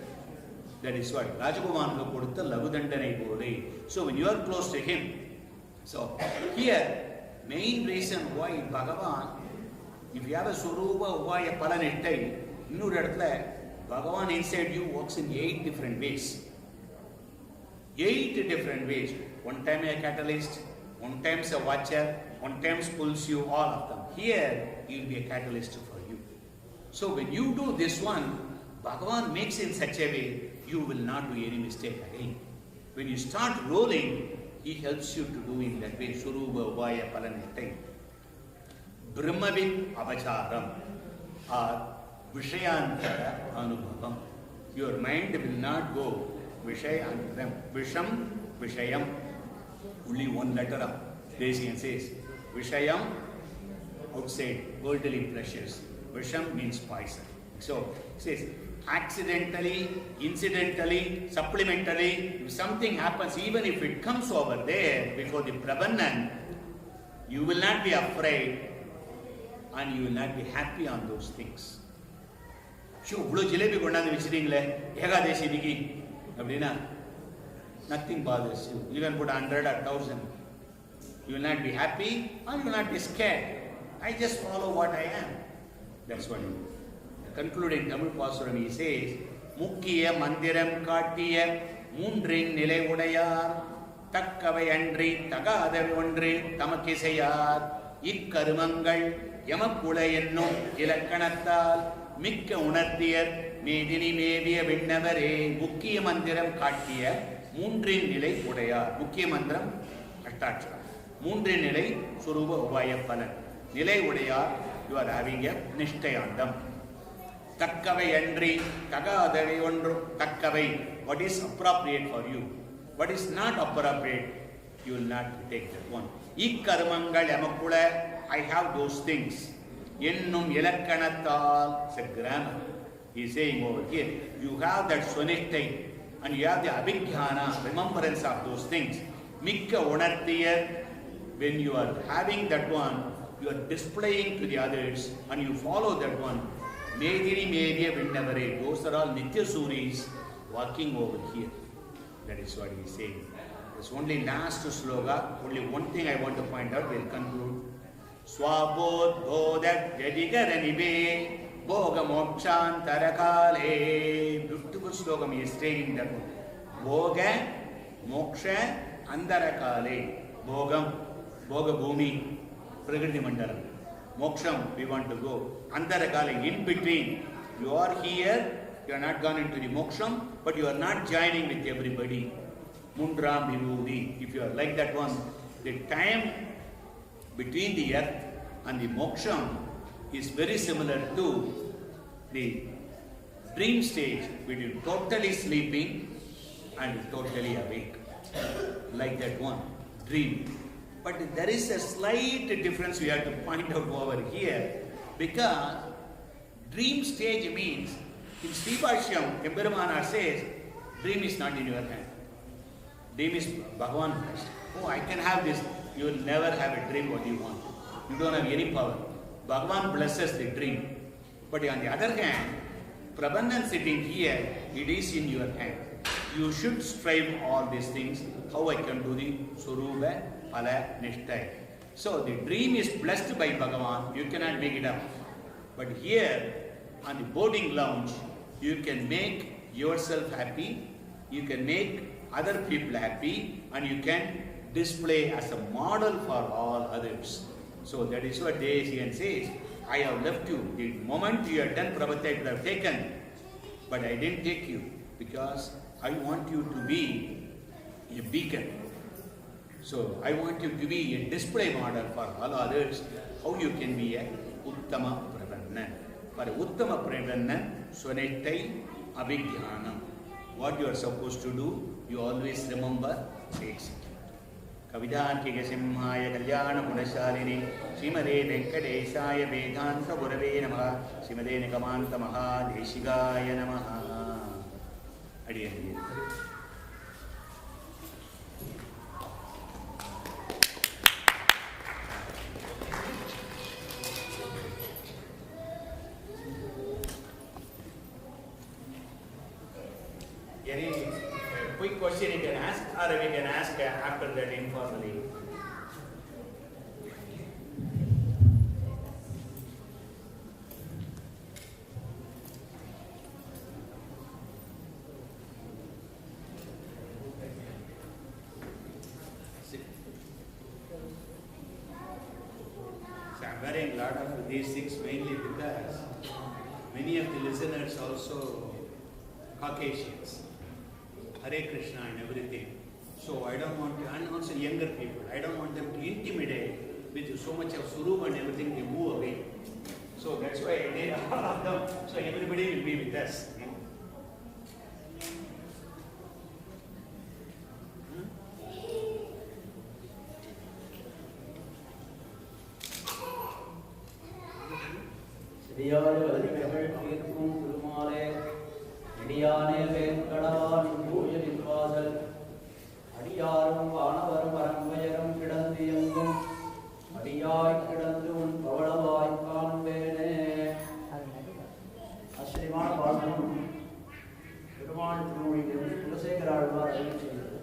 That is what. Rajakumanuku kodutha lagudandane bole. So when you are close to him. So here, main reason why Bhagavan, if you have a Surupa, why a Palanittai, Bhagavan inside you works in 8 different ways. 8 different ways. One time a catalyst, one time a watcher, one time pulls you, all of them. Here, he will be a catalyst for you. So when you do this one, Bhagavan makes in such a way, you will not do any mistake again. When you start rolling, he helps you to do in that way. Surupa, Vaya, Palanittai. Brahmavin Abacharam or Vishayantara Anubhavam. Your mind will not go Vishayantaram. Visham, Vishayam. Only one letter up. Desian says Vishayam, outside, worldly pleasures. Visham means poison. So it says accidentally, incidentally, supplementally, if something happens, even if it comes over there before the Prapannan, You will not be afraid and you will not be happy on those things. Sure, jalebi kondaandu vechiringle Ekadashi iniki appadina nothing bothers you. You can put 100 or 1000. You will not be happy or you will not be scared. I just follow what I am. That's what he concluding Tamil Pasuram, he says, Mukkiya mandiram kaattiya moondrin nilai udayar takkavai andri tagaadavi ondri tamakisayar ikkarumangal yamakula ennum ilakkanattal mikka unarthiyar medini meviya vinnavare mukkiya mandiram kaattiya moondrin nilai udayar. Mukkiya mandiram Ashtakshara. Moondrin nilai Surupa Ubaya Phalan. Nilai udayar, you are having a nishtayandam. Takkavai andri, tagaadavi ondru, takkavai. What is appropriate for you? What is not appropriate, you will not take that one. Ikkarumangal yamakula, I have those things. Ennum ilakkanattal, it's a grammar. He is saying over here, you have that sonettai and you have the abhijñana, remembrance of those things. Mikka unarthiyar, when you are having that one, you are displaying to the others and you follow that one. Medini Media Vindavare, those are all Nitya Suris walking over here. That is what he is saying. There's only last sloga, only one thing I want to point out, we'll conclude. Swabodh Bodhat Jadigaranibe Bhoga Mokshan Tarakale. Beautiful slogan he is saying that. Bhoga Moksha Andarakale. Bhogam, Bhoga Bhumi, Prakriti Mandalam. Moksham, we want to go. Andarakale, in between. You are here, you are not gone into the moksham, but you are not joining with everybody. Mundram Vibhuti. If you are like that one, the time between the earth and the moksham is very similar to the dream stage between totally sleeping and totally awake. Like that one, dream. But there is a slight difference we have to point out over here, because dream stage means, in Sribhashyam, Emperumana says, dream is not in your hand. Dream is Bhagavan blessed. Oh, I can have this. You will never have a dream what you want. You don't have any power. Bhagavan blesses the dream. But on the other hand, Prapannan sitting here, it is in your hand. You should strive all these things. How I can do the Surupa Phala Nishtai. So the dream is blessed by Bhagavan. You cannot make it up. But here, on the boarding lounge, you can make yourself happy. You can make other people happy. And you can display as a model for all others. So that is what Desian says. I have left you. The moment you have done Prabhupada, I would have taken. But I didn't take you because I want you to be a beacon. So I want you to be a display model for all others. How you can be a Uttama Prapannan. For Uttama Prapannan, Svaniista Abhijñanam. What you are supposed to do, you always remember, execute. Kavidhantika Simhaya Kalyana Gunashalini Srimade Venkatesaya Vedanta Gurave Namaha Srimade Nigamanta Maha Deshigaya Namaha. Adiyan. Any quick question you can ask, or we can ask after that informally. So I'm wearing a lot of these things mainly because many of the listeners also Caucasians. Hare Krishna and everything. So I don't want to, and also younger people, I don't want them to intimidate with so much of Surupa and everything, they move away. So that's why I did all of them. So everybody will be with us. அடியானே வேங்கடவான் பூய நின்வாசல் அடியாரும் வானவர் பரம்பயரும் கிடந்து எங்கும் அடியாய் கிடந்து உன் பவளவாய் காண்பேனே. ஆச்சரியமான பாடலும் பெருமாள் திருமொழியிலிருந்து குலசேகர ஆழ்வார் அருளி செய்தது.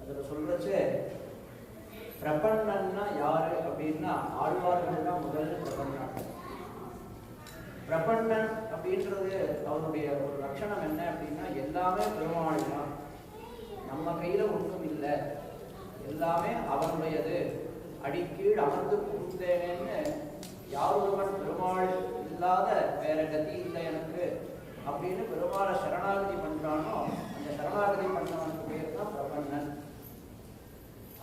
அதில் சொல்றச்சே பிரபன்னன்னா யாரு அப்படின்னா ஆழ்வார்கள் தான் முதல் பிரபன்னன். பிரபன்னன் அப்படின்றது அவனுடைய ஒரு லட்சணம் என்ன அப்படின்னா எல்லாமே பெருமாள் தான், நம்ம கையில ஒன்றும் இல்லை, எல்லாமே அவனுடையது, அடிக்கீழ் அமர்ந்து புகுந்தேனேன்னு யாரொருவன் பெருமாள் இல்லாத வேற கதி இல்லை எனக்கு அப்படின்னு பெருமாளை சரணாகதி பண்றானோ அந்த சரணாகதி பண்ணவனுக்கு பேர் தான் பிரபன்னன்.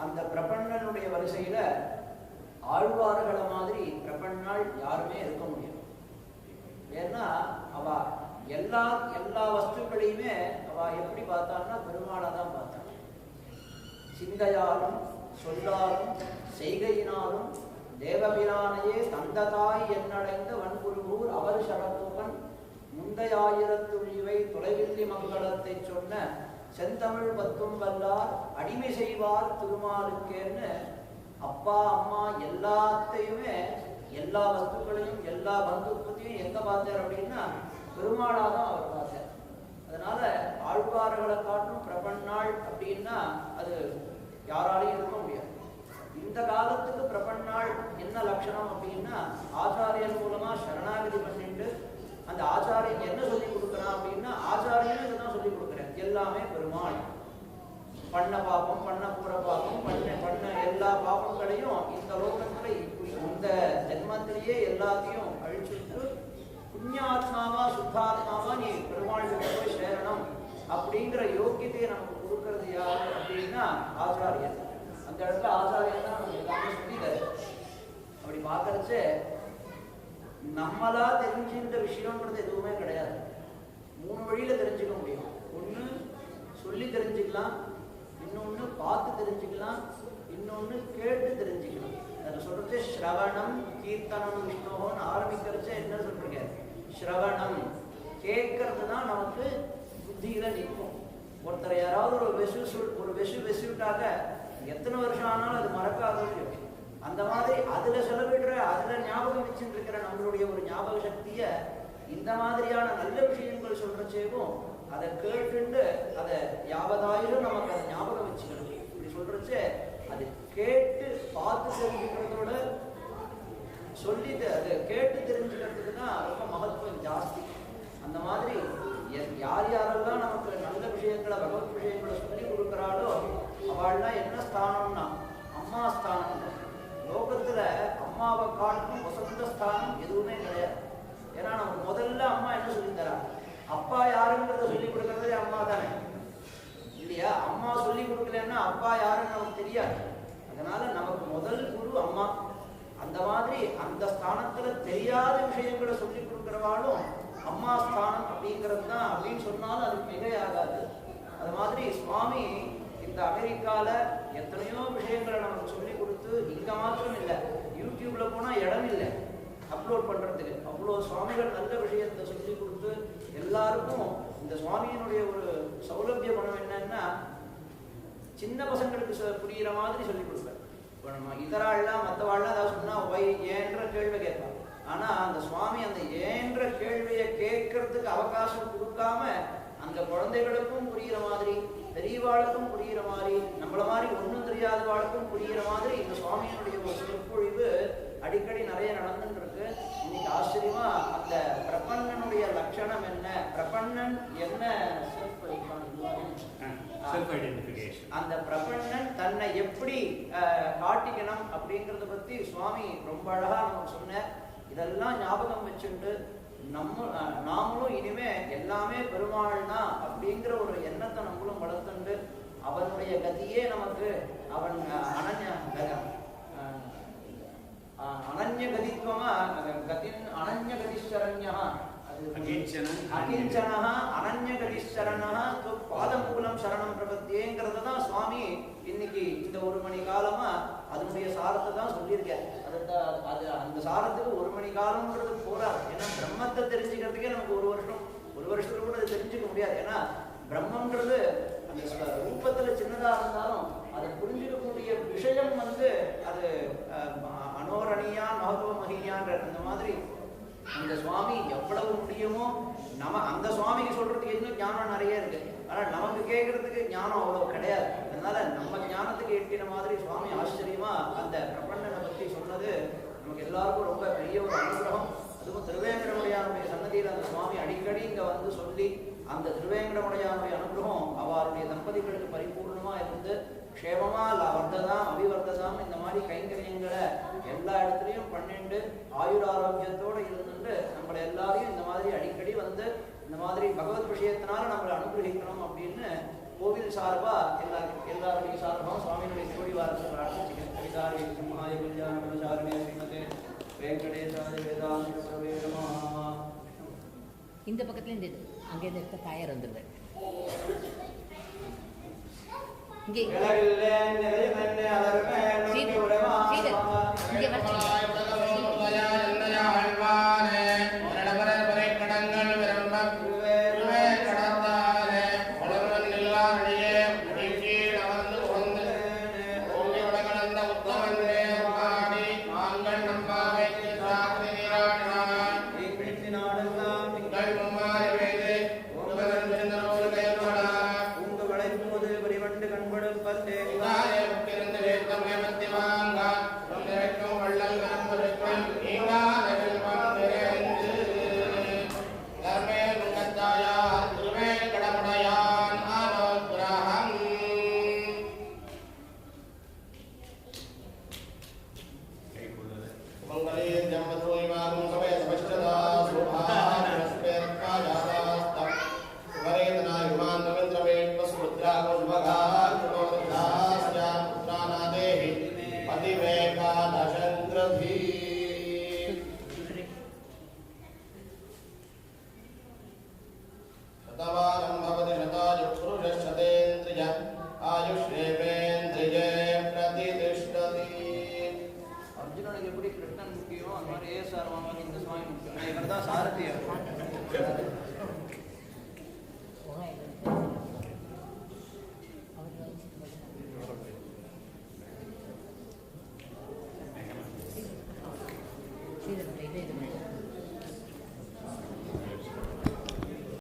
அந்த பிரபன்னனுடைய வரிசையில ஆழ்வார்களை மாதிரி பிரபன்னாள் யாருமே இருக்க முடியும். ஏன்னா அவ எல்லா வஸ்துக்களையுமே அவ எப்படி பார்த்தான்னா பெருமாளை தான் பார்த்தான். சிந்தையாலும் சொல்லாலும் செய்கையினாலும் தேவபிரானையே தந்ததாய் என்னடைந்த வன்புருகூர் அவர் சரத்துவன் முந்தையாயிரத்துழிவை தொலைவில்லி மங்களத்தை சொன்ன செந்தமிழ் பத்தும் வல்லார் அடிமை செய்வார் திருமாலுக்கேன்னு அப்பா அம்மா எல்லாத்தையுமே எல்லா வஸ்துக்களையும் எல்லா பந்துப்பத்தையும் எங்க பார்த்தார் அப்படின்னா பெருமாளாதான் அவர் பார்த்தார். அதனால ஆழ்வார்களை காட்டும் பிரபன்னாள் அப்படின்னா அது யாராலையும் இருக்க முடியாது. இந்த காலத்துக்கு பிரபன்னாள் என்ன லட்சணம் அப்படின்னா ஆச்சாரியன் மூலமா சரணாகதி பண்ணிட்டு அந்த ஆச்சாரியன் என்ன சொல்லி கொடுக்குறான் அப்படின்னா ஆச்சாரியன் இதுதான் சொல்லி கொடுக்குறேன், எல்லாமே பெருமாள். பண்ண பாப்பம், பண்ண போற பாப்பம், பண்ண எல்லா பாப்பங்களையும் இந்த லோகத்துல இந்த ஜென்மத்திலேயே எல்லாத்தையும் அழிச்சுட்டு புண்ணியாத்மாவா சுத்தாத்மாவா நீ பெருமாள் போய் சேரணும் அப்படிங்கிற யோக்கியத்தையை நமக்கு கொடுக்கறது யாரு அப்படின்னா ஆச்சாரியன். அந்த இடத்துல ஆச்சாரியன் தான் நமக்கு எல்லாமே சொல்லிட்டாரு. அப்படி பார்க்கறச்சே நம்மளா தெரிஞ்சுன்ற விஷயம்ன்றது எதுவுமே கிடையாது. 3 வழியில தெரிஞ்சுக்க முடியும். ஒண்ணு சொல்லி தெரிஞ்சுக்கலாம், இன்னொன்னு பார்த்து தெரிஞ்சுக்கலாம், இன்னொன்னு கேட்டு தெரிஞ்சுக்கலாம். அதில் சொல்றது ஸ்ரவணம் கீர்த்தனம் விஷ்ணுன்னு ஆரம்பிக்கிறச்சே என்ன சொல்றீங்க? ஸ்ரவணம் கேட்கறது தான் நமக்கு புத்தியில நிற்கும். ஒருத்தர் யாராவது ஒரு வெசுவிட்டாக எத்தனை வருஷம் ஆனாலும் அது மறக்காதது. அந்த மாதிரி அதுல செலவிடுற அதுல ஞாபகம் வச்சுட்டு இருக்கிற நம்மளுடைய ஒரு ஞாபக சக்திய இந்த மாதிரியான நல்ல விஷயங்கள் சொல்றச்சேவும் அதை கேட்டுண்டு அதை யாவதாயிலும் நமக்கு அதை ஞாபகம் வச்சுக்கணும். இப்படி சொல்றச்சே அது கேட்டு பார்த்து தெரிஞ்சுக்கிறதோட சொல்லி அதை கேட்டு தெரிஞ்சுக்கிறதுக்கு தான் ரொம்ப மகத்துவம் ஜாஸ்தி. அந்த மாதிரி யார் யாரெல்லாம் நமக்கு நல்ல விஷயங்களை பகவத் விஷயங்களை சொல்லி கொடுக்குறாளோ அவள்லாம் என்ன ஸ்தானம்னா அம்மா ஸ்தானம். லோகத்துல அம்மாவை காட்டும் வசந்த ஸ்தானம் எதுவுமே கிடையாது. ஏன்னா நமக்கு முதல்ல அம்மா என்ன சொல்லி தரா? அப்பா யாருங்கிறத சொல்லி கொடுக்கறதே அம்மா தானே இல்லையா? அம்மா சொல்லி கொடுக்கலன்னா அப்பா யாருன்னு நமக்கு தெரியாது. அதனால நமக்கு முதல் குரு அம்மா. அந்த மாதிரி அந்த ஸ்தானத்துல தெரியாத விஷயங்களை சொல்லி கொடுக்கிறவாலும் அம்மா ஸ்தானம் அப்படிங்கிறது தான் அப்படின்னு சொன்னாலும் அதுக்கு மிகையாகாது. அது மாதிரி சுவாமி இந்த அமெரிக்கால எத்தனையோ விஷயங்களை நமக்கு சொல்லி கொடுத்து இங்க மாத்திரம் இல்லை, யூடியூப்ல போனா இடம் இல்லை அப்லோட் பண்றதுக்கு. அவ்வளோ சுவாமிகள் நல்ல விஷயத்தை சொல்லி கொடுத்து எல்லாருக்கும் இந்த சுவாமியினுடைய ஒரு சௌலபிய குணம் என்னன்னா சின்ன பசங்களுக்கு புரியுற மாதிரி சொல்லி கொடுப்பேன். இப்போ நம்ம இதராள்லாம் மற்றவாள்லாம் ஏதாவது சொன்னா ஏன்ற கேள்வி கேட்பான். ஆனா அந்த சுவாமி அந்த ஏன்ற கேள்வியை கேட்கறதுக்கு அவகாசம் கொடுக்காம அந்த குழந்தைகளுக்கும் புரியுற மாதிரி பெரியவாளுக்கும் புரியுற மாதிரி நம்மள மாதிரி ஒன்றும் தெரியாதவாளுக்கும் புரியுற மாதிரி இந்த சுவாமியினுடைய ஒரு சொற்பொழிவு அடிக்கடி நிறைய நடந்துட்டு இருக்கு. இன்னைக்கு ஆச்சரியமா அந்த பிரபன்னனுடைய லட்சணம் என்ன, பிரபன்னன் என்ன அந்த பிரபன்னன் தன்னை எப்படி காட்டிக்கணும் அப்படிங்கறத பத்தி சுவாமி ரொம்ப அழகா நமக்கு சொன்னார். இதெல்லாம் ஞாபகம் வச்சுட்டு நாமளும் இனிமே எல்லாமே பெருமாள் தான் அப்படிங்கிற ஒரு எண்ணத்தை நம்மளும் வளர்த்துண்டு அவனுடைய கதியே நமக்கு அவன் அனன்ய கதித்வமா கதின் அனன்ய கதிஷரண்யா அகிஞ்சனா அனன்ய கதிஷரணா பாதமூலம் சரணம் பிரபத்தியேங்கிறத தான் சுவாமி இன்னைக்கு இந்த 1 மணி காலமா அதனுடைய சாரத்தை தான் சொல்லியிருக்கேன். அது அந்த சாரத்துக்கு 1 மணி காலம்ன்றது போறாது. ஏன்னா பிரம்மத்தை தெரிஞ்சுக்கிறதுக்கே நமக்கு 1 வருஷத்துல கூட அது தெரிஞ்சுக்க முடியாது. ஏன்னா பிரம்மன்றது அந்த ரூபத்துல சின்னதா இருந்தாலும் அதை புரிஞ்சிக்கக்கூடிய விஷயம் வந்து அது அனோரணியான் மகத்துவ மகியான்ற அந்த மாதிரி அந்த சுவாமி எவ்வளவு முடியுமோ அந்த சுவாமிக்கு சொல்றதுக்கு இன்னும் ஞானம் நிறைய இருக்கு. ஆனா நமக்கு கேட்கறதுக்கு ஞானம் அவ்வளவு கிடையாது. அதனால நம்ம ஞானத்துக்கு எட்டின மாதிரி சுவாமி ஆச்சரியமா அந்த பிரபண்ணனை பத்தி சொன்னது நமக்கு எல்லாருக்கும் ரொம்ப பெரிய ஒரு அனுகிரகம். அதுவும் திருவேங்கடமுடையானுடைய சன்னதியில் அந்த சுவாமி அடிக்கடி இங்க வந்து சொல்லி அந்த திருவேங்கடமுடையானுடைய அனுகிரகம் அவருடைய தம்பதிகளுக்கு பரிபூர்ணமா இருந்து க்ஷேமமா வர்த்ததாம் அபிவர்த்ததாம் இந்த மாதிரி கைங்கரியங்களை எல்லா இடத்துலையும் பண்ணிண்டு ஆயுராரோக்கியத்தோடு இருந்துட்டு நம்மளை எல்லாரையும் இந்த மாதிரி அடிக்கடி வந்து இந்த மாதிரி பகவத் விஷயத்தினால நம்மளை அனுகிரகிக்கணும் அப்படின்னு கோவில் சார்பா எல்லாருடைய சார்பாக சுவாமியுடைய திருவடி வாரத்தை பிரார்த்திச்சுக்கிறேன். கவிதாரி சிம்ஹாய கல்யாண குலசாரிணே ஸ்ரீமதே வெங்கடேசாய வேதாந்த பிரவே நமஹ. இந்த பக்கத்துல இருந்து அங்கே இருக்க தாயார் வந்துடுவேன். இங்கே